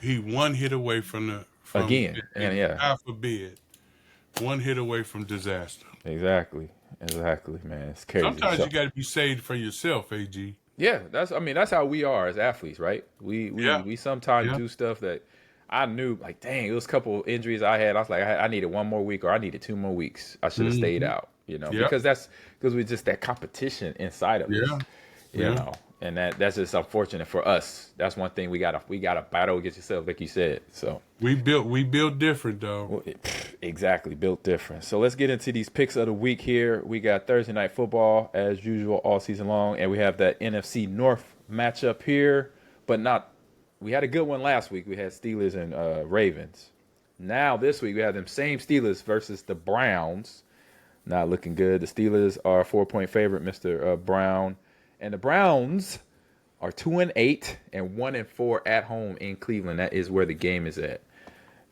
He one hit away from again, and God forbid, one hit away from disaster. Exactly, man. It's crazy. Sometimes you got to be saved for yourself, AG. Yeah, that's how we are as athletes, right? We sometimes do stuff that I knew, like, dang, it was a couple injuries I had. I was like, I needed 1 more week, or I needed 2 more weeks. I should have stayed out, because we just that competition inside of us, you know, and that's just unfortunate for us. That's one thing we gotta battle against yourself, like you said. So we built different, though. Exactly, built different. So let's get into these picks of the week here. We got Thursday night football as usual all season long, and we have that NFC North matchup here, but not. We had a good one last week. We had Steelers and Ravens. Now this week we have them same Steelers versus the Browns. Not looking good. The Steelers are a 4-point favorite, Mr. Brown, and the Browns are 2-8 and 1-4 at home in Cleveland. That is where the game is at,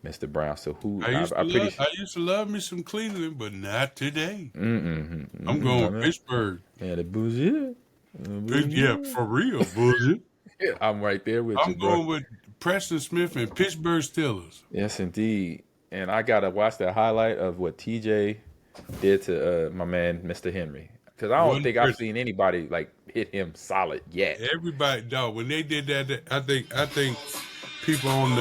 Mr. Brown. So who? I used to love me some Cleveland, but not today. I'm going Pittsburgh. Yeah, the Bougie. Yeah, for real, Bougie. I'm right there with you. I'm going with Preston Smith and Pittsburgh Steelers. Yes, indeed. And I gotta watch that highlight of what TJ did to my man, Mr. Henry, because I don't think I've seen anybody like hit him solid yet. Everybody, dog. When they did that, I think people on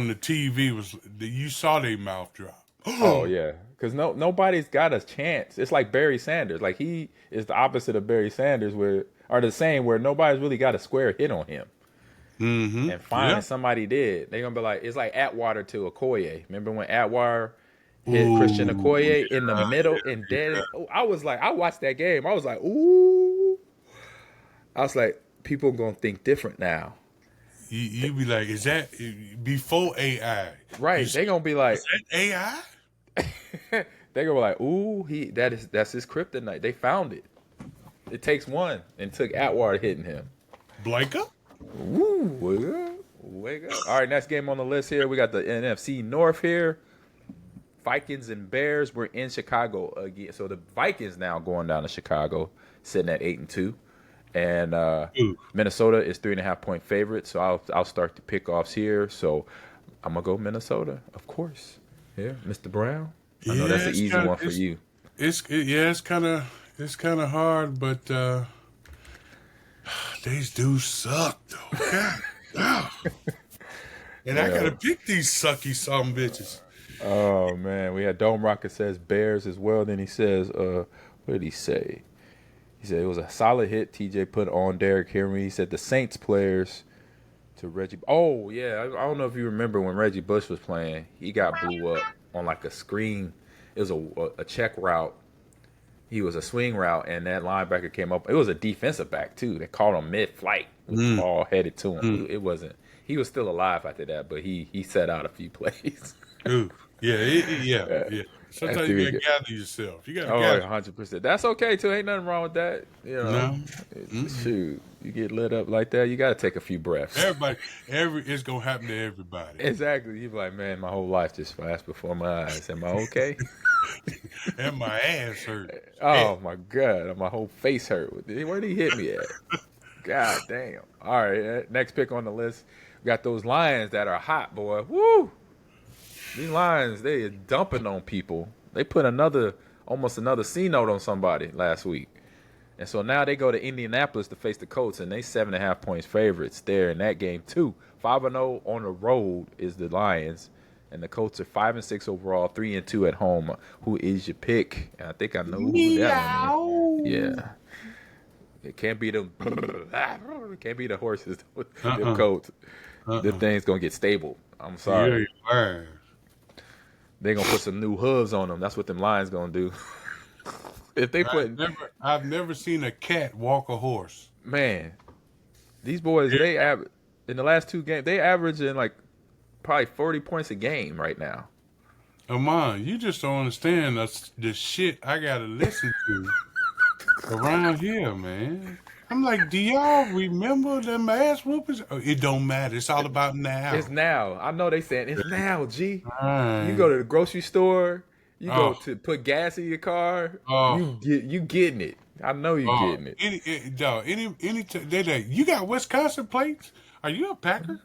the TV you saw their mouth drop. Oh yeah, because nobody's got a chance. It's like Barry Sanders. Like he is the opposite of Barry Sanders, where nobody's really got a square hit on him. Mm-hmm. And finally somebody did. They're gonna be like, it's like Atwater to Okoye. Remember when Atwater hit Christian Okoye in the middle and dead? I was like, I watched that game. I was like, ooh. I was like, people gonna think different now. You be like, is that before AI? Right. They gonna be like, is that AI? They gonna be like, ooh, that's his kryptonite. They found it. It takes one, and took Atwater hitting him. Blanca? Ooh, wake up. All right, next game on the list here. We got the NFC North here. Vikings and Bears. We're in Chicago again. So the Vikings now going down to Chicago, sitting at 8-2. And Minnesota is 3.5-point favorite. So I'll start the pickoffs here. So I'm gonna go Minnesota, of course. Yeah, Mr. Brown. I know that's an easy one for you. It's kind of hard, but these dudes suck though. God. And I gotta pick these sucky some bitches. Oh man, we had Dome Rocket says Bears as well. Then he says, what did he say? He said it was a solid hit TJ put on Derrick Henry. He said the Saints players to Reggie. Oh yeah, I don't know if you remember when Reggie Bush was playing. He got blew up on like a screen. It was a check route. He was a swing route, and that linebacker came up. It was a defensive back too. They caught him mid-flight. With the ball headed to him. It wasn't. He was still alive after that, but he set out a few plays. Ooh. Yeah. Sometimes you gotta gather yourself. You gotta gather. 100%. That's okay too. Ain't nothing wrong with that. You know, shoot, you get lit up like that, you gotta take a few breaths. It's gonna happen to everybody. Exactly. You be like, man, my whole life just flashed before my eyes. Am I okay? And my ass hurt. Oh my God, my whole face hurt. Where did he hit me at? God damn. All right, next pick on the list. We got those Lions that are hot, boy. Woo! These Lions, they are dumping on people. They put almost another C note on somebody last week. And so now they go to Indianapolis to face the Colts, and they 7.5 points favorites there in that game too. 5-0 on the road is the Lions, and the Colts are 5-6 overall, 3-2 at home. Who is your pick? And I think I know who that one is. Yeah. It can't be the horses. The Colts. The thing's gonna get stable. I'm sorry. Yeah, They're gonna put some new hooves on them. That's what them Lions gonna do. If they put, I've never seen a cat walk a horse. Man, these boys they average in the last 2 games. They averaging like probably 40 points a game right now. Ahman, you just don't understand the shit I gotta listen to around here, man. I'm like, do y'all remember them ass whoopers? Oh, it don't matter. It's all about now. It's now. I know they saying it's now, G. Right. You go to the grocery store. You go to put gas in your car. You getting it. I know you getting it. They like, you got Wisconsin plates? Are you a Packer?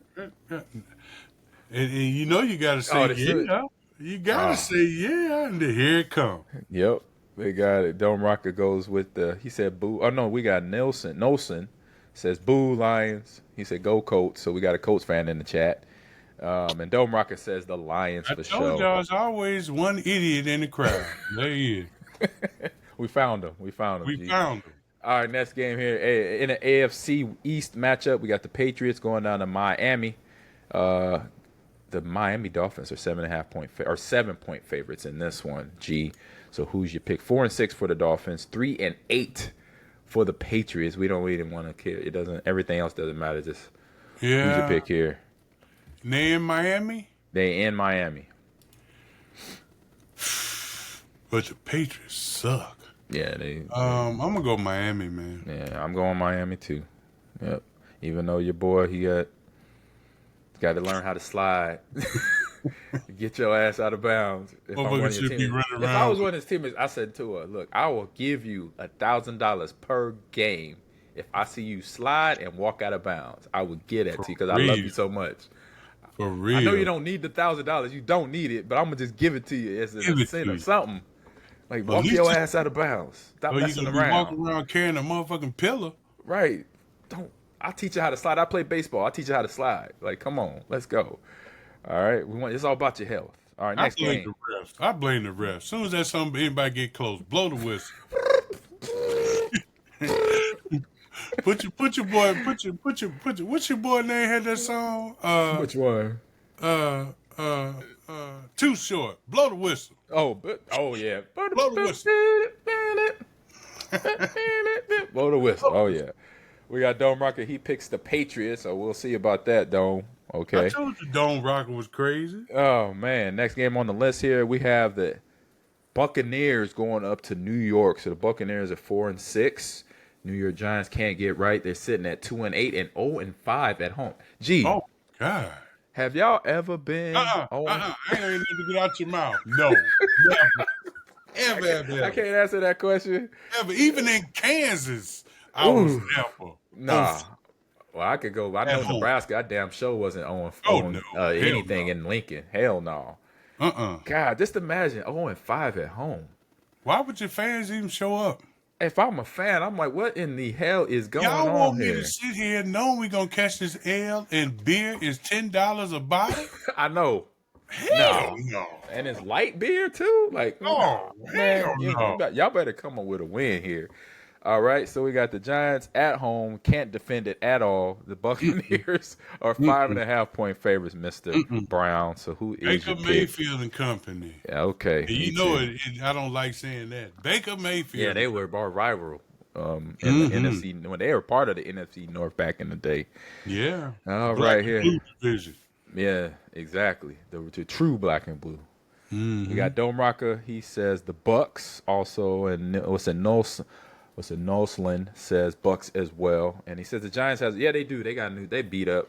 And you know you got to say yeah. You got to say yeah, and here it comes. Yep. They got it. Dome Rocker goes with he said boo. Oh, no, we got Nelson says boo Lions. He said go Colts. So we got a Colts fan in the chat. And Dome Rocker says the Lions for sure. I told y'all there's always one idiot in the crowd. There he is. We found him. We found him. All right, next game here. In an AFC East matchup, we got the Patriots going down to Miami. The Miami Dolphins are 7-point favorites in this one. G. So who's your pick? 4-6 for the Dolphins, 3-8 for the Patriots. We don't really want to care. It doesn't. Everything else doesn't matter. Just who's your pick here? They in Miami? They in Miami. But the Patriots suck. Yeah, they. I'm gonna go Miami, man. Yeah, I'm going Miami too. Yep. Even though your boy, he got to learn how to slide. Get your ass out of bounds. If I'm one of your teammates. If I was one of his teammates, I said to her, "Look, I will give you $1,000 per game if I see you slide and walk out of bounds. I would get at you because I love you so much. For real. I know you don't need the $1,000. You don't need it, but I'm gonna just give it to you as a sin or something. Like walk your ass out of bounds. Stop messing around. Walking around carrying a motherfucking pillow. Right. Don't. I'll teach you how to slide. I play baseball. I'll teach you how to slide. Like, come on, let's go. All right. It's all about your health. All right, next game. I blame the refs. As soon as that anybody get close, blow the whistle. What's your boy name had that song? Which one? Too Short. Blow the whistle. Oh yeah. Blow the whistle. Blow the whistle. Oh yeah. We got Dome Rocker. He picks the Patriots, so we'll see about that, Dome. Okay. I told you Dome Rocker was crazy. Oh man. Next game on the list here, we have the Buccaneers going up to New York. So the Buccaneers are 4-6. New York Giants can't get right. They're sitting at 2-8 and 0-5 at home. Gee. Oh God. Have y'all ever been? I ain't need to get out your mouth. No. Never. Ever. I can't answer that question. Ever. Even in Kansas, I was never. Nah. Well, I could go. I know Nebraska. I damn sure wasn't on anything in Lincoln. Hell no. God, just imagine 0-5 at home. Why would your fans even show up? If I'm a fan, I'm like, what in the hell is going on here? Y'all want me to sit here knowing we gonna catch this L and beer is $10 a bottle? I know. Hell no. And it's light beer too? Like, no. Y'all better come up with a win here. All right, so we got the Giants at home, can't defend it at all. The Buccaneers are 5.5-point favorites, Mr. Brown. So who is Baker Mayfield and company? Yeah, okay. And you know it. I don't like saying that. Baker Mayfield. Yeah, they were our rival in the NFC when they were part of the NFC North back in the day. Yeah. All right, here. Blue division. Yeah, exactly. The true black and blue. We got Dome Rocker. He says the Bucks also, and Noslin says Bucks as well, and he says the Giants they do. They beat up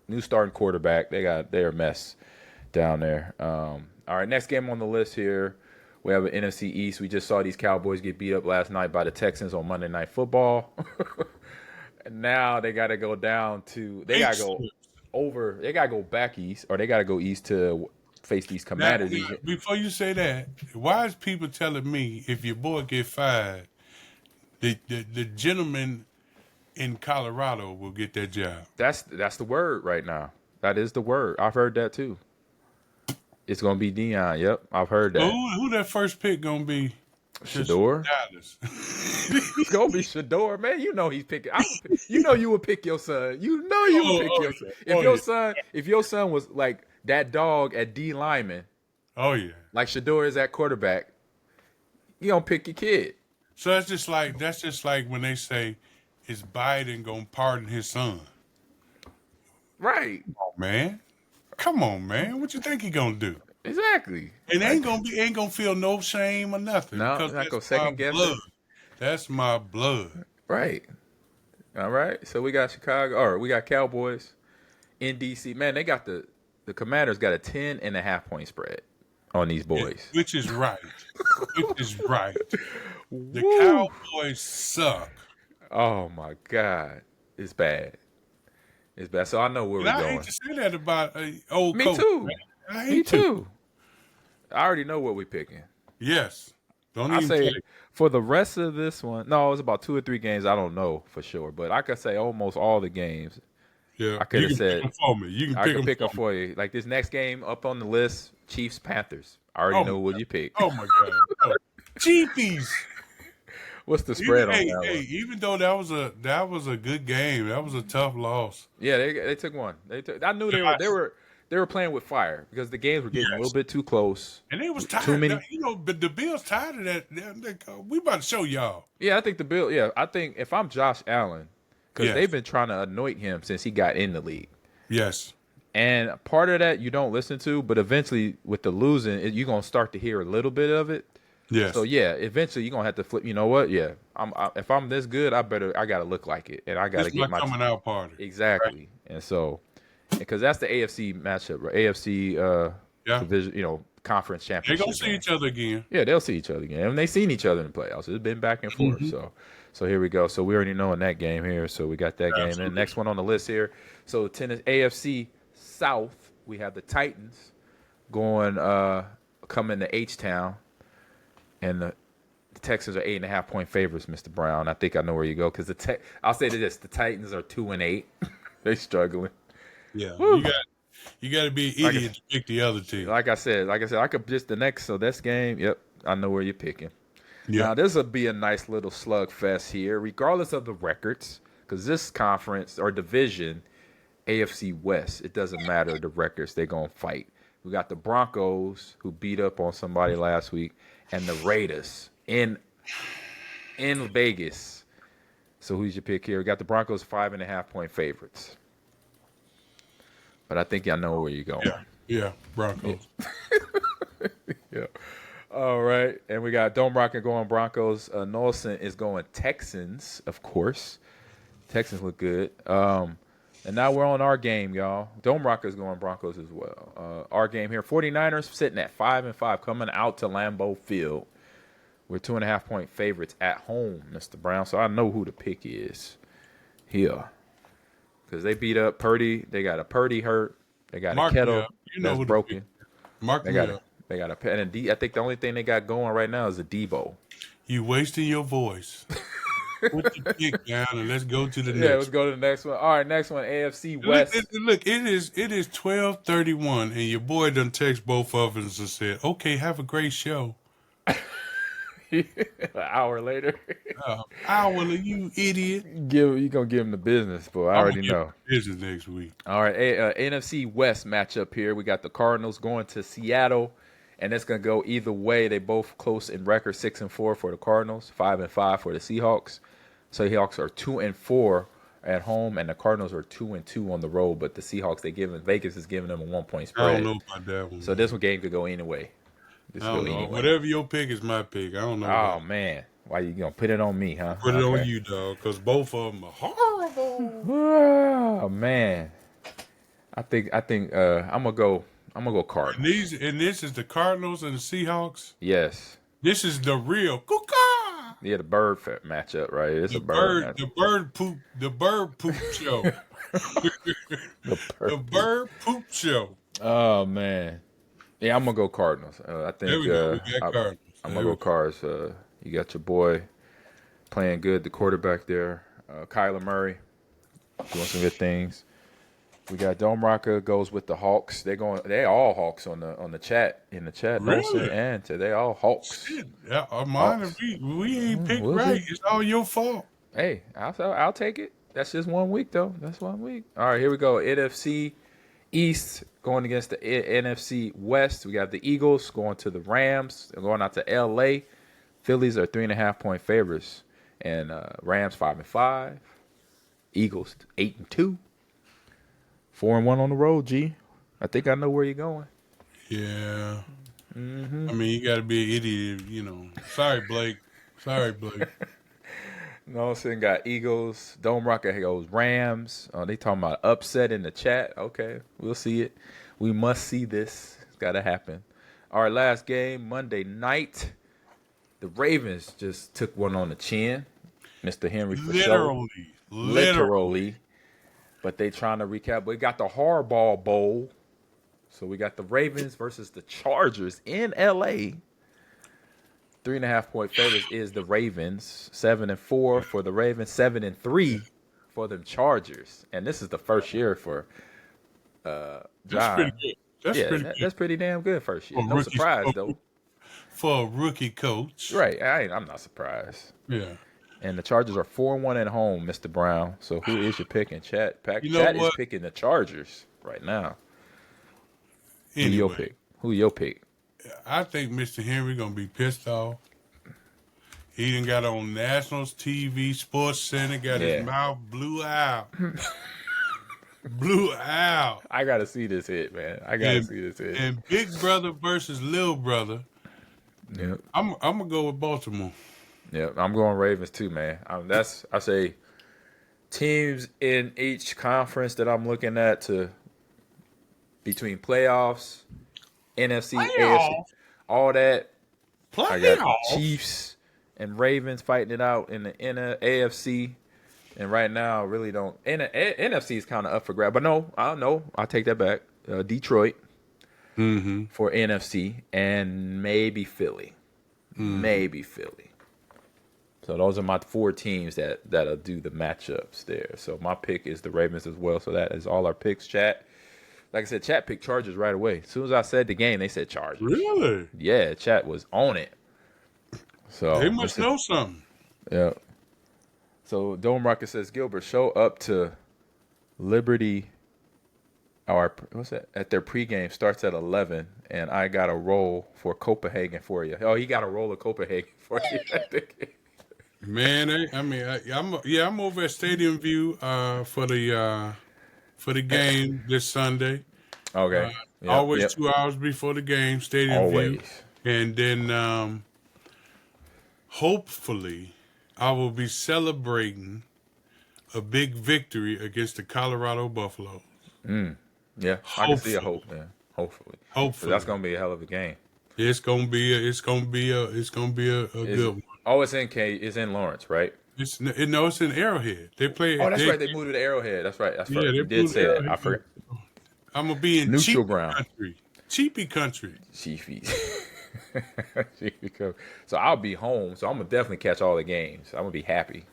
new starting quarterback. They're a mess down there. All right, next game on the list here, we have an NFC East. We just saw these Cowboys get beat up last night by the Texans on Monday Night Football. And now they got to go down to They got to go back east, or they got to go east to face these Commanders. Now, before you say that, why is people telling me if your boy get fired, the gentleman in Colorado will get that job? That's the word right now. That is the word. I've heard that too. It's gonna be Dion. Yep, I've heard that. Who that first pick gonna be? Shador. It's gonna be Shador, man. You know he's picking. You know you would pick your son. You know you would pick your son. If your son was like that dog at D lineman. Oh yeah. Like Shador is at quarterback. You gonna pick your kid. So that's just like when they say, is Biden gonna pardon his son? Right. Come on, man. What you think he gonna do? Exactly. And ain't gonna feel no shame or nothing. No, not gonna second guess it. That's my blood. Right. All right. So we got we got Cowboys in DC. Man, they got the Commanders got a 10.5-point spread on these boys. Which is right. The Cowboys suck. Oh my God, it's bad. It's bad. So I know where we're going. I hate to say that about old Me coach. too. Me too. I already know what we're picking. Yes. I say for the rest of this one. No, it's about 2 or 3 games. I don't know for sure, but I could say almost all the games. Yeah, I could have said. Pick them for me. You can pick them for you. Like this next game up on the list, Chiefs Panthers. I already know what you pick. Oh my God, Chiefs. What's the spread on that one? Even though that was a good game, that was a tough loss. Yeah, they took one. I knew they were playing with fire because the games were getting a little bit too close. And they was tired. Too many. But the Bills tired of that. We about to show y'all. Yeah, I think the Bills. Yeah, I think if I'm Josh Allen, because they've been trying to anoint him since he got in the league. Yes. And part of that you don't listen to, but eventually with the losing, you're gonna start to hear a little bit of it. So Yes. yeah, eventually you're gonna have to flip. You know what? Yeah, if I'm this good, I gotta look like it, and I This gotta is my get my coming out party. Right. exactly. And so, because that's the AFC matchup, right? AFC Yeah. division, conference They're championship gonna see game. each other again. Yeah, they'll see each other again, and they've seen each other in the playoffs. It's been back and forth. Hmm. So here we go. So we already know in that game here. So we got that game. And Absolutely. next one on the list here. So tennis AFC South, we have the Titans going coming to H Town, and the Texans are 8.5 point favorites. Mr. Brown, I think I know where you go because I'll say this: the Titans are 2-8. They struggling. Yeah. Woo. You got to be an idiot to pick the other team. Like I said, I could just the next. So this game, yep, I know where you're picking. Yeah. Now this will be a nice little slugfest here, regardless of the records, because this conference or division, AFC West, it doesn't matter the records. They're gonna fight. We got the Broncos who beat up on somebody last week, and the Raiders in Vegas. So who's your pick here? We got the Broncos 5.5 point favorites. But I think y'all know where you're going. Yeah. Broncos. Yeah. All right. And we got Dome Rocker going Broncos. Nelson is going Texans, of course. Texans look good. And now we're on our game, y'all. Dome Rocker is going Broncos as well. Our game here, 49ers sitting at 5-5, coming out to Lambeau Field. We're 2.5 point favorites at home, Mr. Brown. So I know who the pick is here. Because they beat up Purdy. They got a Purdy hurt. They got Mark a me Kettle up. You know that's who the broken. Mark They me got up. they got a pen and I think the only thing they got going right now is a Debo. You wasting your voice. Put the pick down and let's go to the Yeah, let's next. go to the next one. All right, next one, AFC Look, West. it is 12:31, and your boy done text both of us and said, "Okay, have a great show." An hour later, Hourly, you idiot. you gonna give him the business, boy. I I'm already gonna get know. business next week. All right, NFC West matchup here. We got the Cardinals going to Seattle, and it's gonna go either way. They both close in record, 6-4 for the Cardinals, 5-5 for the Seahawks. So Seahawks are 2-4 at home, and the Cardinals are 2-2 on the road. But the Seahawks, Vegas is giving them a 1 point I don't spread. know about that one. So this one game could go anyway. I don't know. Anyway. Whatever your pick is my pick. I don't know. Oh man, why you gonna put it on me, huh? Put it on you, dog, because both of them are horrible. Oh man, I think I'm gonna go Cardinals. And this is the Cardinals and the Seahawks. Yes. This is the real Kuka. Yeah, the bird matchup, right? It's The a bird. bird, the bird poop show. The bird poop show. Oh man, yeah, I'm gonna go Cardinals. I think There we go. We got Cardinals. I'm gonna go Cards. You got your boy playing good, the quarterback there, Kyler Murray, doing some good things. We got Dome Rocker goes with the Hawks. They all Hawks on the chat in the chat. Really? And they all Hawks. Shit. Yeah, mine, we ain't picked was right. it? It's all your fault. Hey, I'll take it. That's just 1 week though. That's 1 week. All right, here we go. NFC East going against the NFC West. We got the Eagles going to the Rams. They're going out to LA. Phillies are 3.5 point favorites, and Rams 5-5. Eagles 8-2. 4-1 on the road. G, I think I know where you're going. Yeah. I mean, you got to be an idiot, you know. Sorry, Blake. Nelson got Eagles. Dome Rocker goes Rams. They talking about upset in the chat. Okay, we'll see it. We must see this. It's got to happen. Our last game, Monday night. The Ravens just took one on the chin. Mr. Henry for sure. Literally. But they trying to recap. We got the Hardball Bowl. So we got the Ravens versus the Chargers in LA. 3.5 point favorites is the Ravens. 7-4 for the Ravens. 7-3 for them Chargers. And this is the first year for John. That's pretty good. That's pretty damn good first year. No surprise though. For a rookie coach. Right. I'm not surprised. Yeah. And the Chargers are 4-1 at home, Mr. Brown. So who is your pick in chat? Chat is picking the Chargers right now. Anyway, Who your pick? I think Mr. Henry gonna be pissed off. He done got on Nationals TV, Sports Center, got his mouth blew out. Blew out. I gotta see this hit, man. I gotta see this hit. And big brother versus little brother. Yep. I'm gonna go with Baltimore. Yeah, I'm going Ravens too, man. I say teams in each conference that I'm looking at to between playoffs, NFC, AFC, all that. I got Chiefs and Ravens fighting it out in the AFC. And right now, I really don't. NFC is kind of up for grab. But no, I'll take that back. Detroit for NFC and maybe Philly. Maybe Philly. So those are my 4 teams that'll do the matchups there. So my pick is the Ravens as well. So that is all our picks, chat. Like I said, chat picked Chargers right away. As soon as I said the game, they said Chargers. Really? Yeah, chat was on it. So they must know something. Yeah. So Dome Rocket says, Gilbert, show up to Liberty. What's that? At their pregame starts at 11, and I got a roll for Copenhagen for you. Oh, he got a roll of Copenhagen for you. Man, I'm over at Stadium View for the game this Sunday. Okay. Always 2 hours before the game, Stadium View, and then hopefully I will be celebrating a big victory against the Colorado Buffaloes. Yeah, I can see a hope, man. Hopefully, that's gonna be a hell of a game. It's gonna be a good one. Oh, it's in Lawrence, right? It's in Arrowhead. They play. Oh, that's right. They moved to the Arrowhead. That's right. Yeah, you did say that. I forgot. I'm gonna be in neutral ground, cheapy country. Cheapy. So I'll be home. So I'm gonna definitely catch all the games. I'm gonna be happy.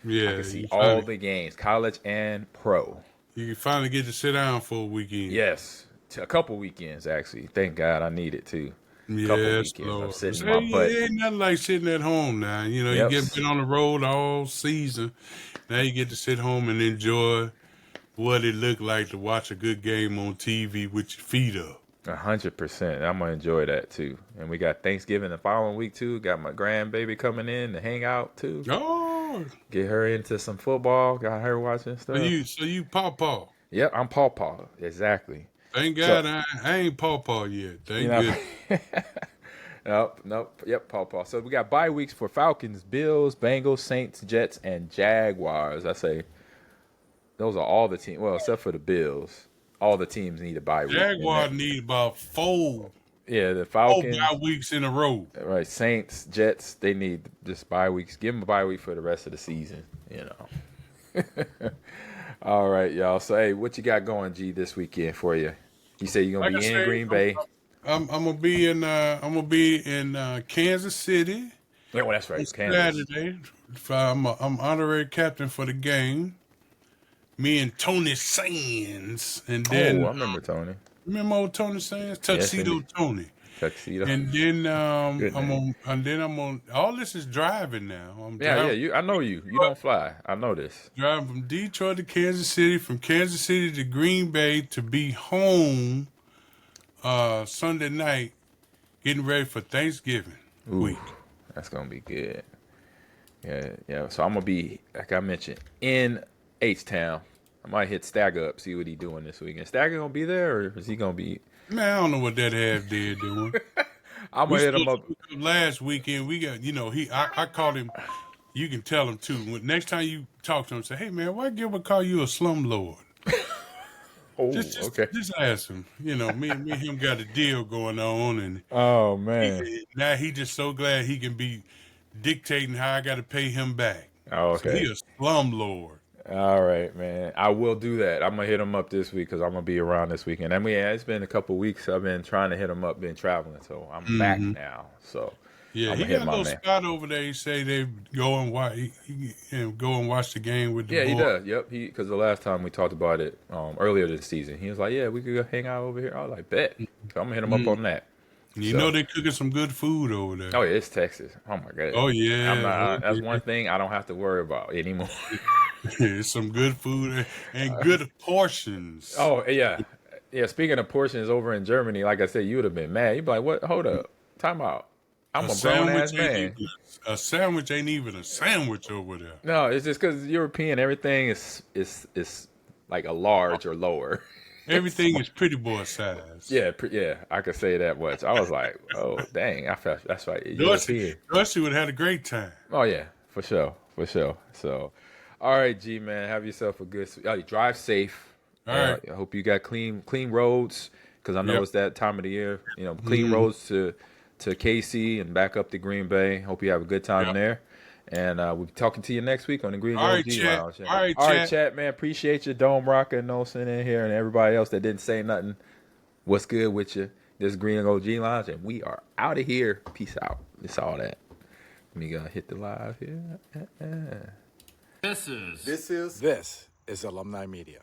Yeah, I can see all the games, college and pro. You can finally get to sit down for a weekend. Yes, a couple weekends actually. Thank God I need it too. Yes, Lord. I'm sitting my butt. It ain't nothing like sitting at home now. You know, you been on the road all season. Now you get to sit home and enjoy what it looked like to watch a good game on TV with your feet up. 100%. I'm gonna enjoy that too. And we got Thanksgiving the following week too. Got my grandbaby coming in to hang out too. Oh, get her into some football. Got her watching stuff. So you pawpaw. Yep, I'm pawpaw. Exactly. Thank God I ain't pawpaw yet. Thank God. Nope. Yep, pawpaw. So we got bye weeks for Falcons, Bills, Bengals, Saints, Jets, and Jaguars. I say those are all the teams. Well, except for the Bills. All the teams need a bye week. Jaguars need about 4. Yeah, the Falcons. 4 bye weeks in a row. Right, Saints, Jets, they need just bye weeks. Give them a bye week for the rest of the season, All right, y'all. So, hey, what you got going, G, this weekend for you? You say you're gonna be in Green Bay. I'm gonna be in Kansas City. Yeah, well, that's right. Kansas. Saturday. I'm honorary captain for the game. Me and Tony Sands, and then I remember Tony. Remember old Tony Sands, Tuxedo Tony. Tuxedo. And then I'm on. All this is driving now. I know you. You don't fly. I know this. Driving from Detroit to Kansas City, from Kansas City to Green Bay to be home Sunday night, getting ready for Thanksgiving week. That's gonna be good. Yeah. So I'm gonna be, like I mentioned, in H-Town. I might hit Stagger up, see what he doing this weekend. Stagger gonna be there, or is he gonna be? Man, I don't know what that half did doing. I'm gonna hit him up. Last weekend, we got, I called him. You can tell him too. Next time you talk to him, say, "Hey man, why Gilbert call you a slumlord?" Okay. Just ask him. Me and him got a deal going on, and oh man, now he just so glad he can be dictating how I got to pay him back. Oh, okay. So he a slumlord. All right, man. I will do that. I'm gonna hit him up this week because I'm gonna be around this weekend. I mean, it's been a couple weeks. I've been trying to hit him up, been traveling, so I'm back now. So yeah, he got a little spot over there. He say they go and watch. He go and watch the game with the boy. He does. Yep. Because the last time we talked about it earlier this season, he was like, "Yeah, we could go hang out over here." I was like, "Bet." So I'm gonna hit him up on that. You know they cooking some good food over there. Oh yeah, it's Texas. Oh my god. Oh yeah. That's one thing I don't have to worry about anymore. It's some good food and good portions. Oh yeah. Speaking of portions over in Germany, like I said, you would have been mad. You'd be like, "What? Hold up, time out. I'm a grown ass man." A sandwich ain't even a sandwich over there. No, it's just because European, everything is like a large or lower. Everything is pretty boy size. Yeah, I could say that much. I was like, oh dang, I felt that's right, European. Dorsey would have had a great time. Oh yeah, for sure. So, all right, G man, have yourself a good. Drive safe. All right. I hope you got clean roads because I know Yep. it's that time of the year. Clean roads to KC and back up to Green Bay. Hope you have a good time Yep. there. And we'll be talking to you next week on the Green All right, OG chat. Lounge. All right, All right, chat. chat, man. Appreciate you, Dome Rocker, Nelson in here, and everybody else that didn't say nothing. What's good with you? This Green OG Lounge, and we are out of here. Peace out. It's all that. Let me go hit the live here. This is This is Alumni Media.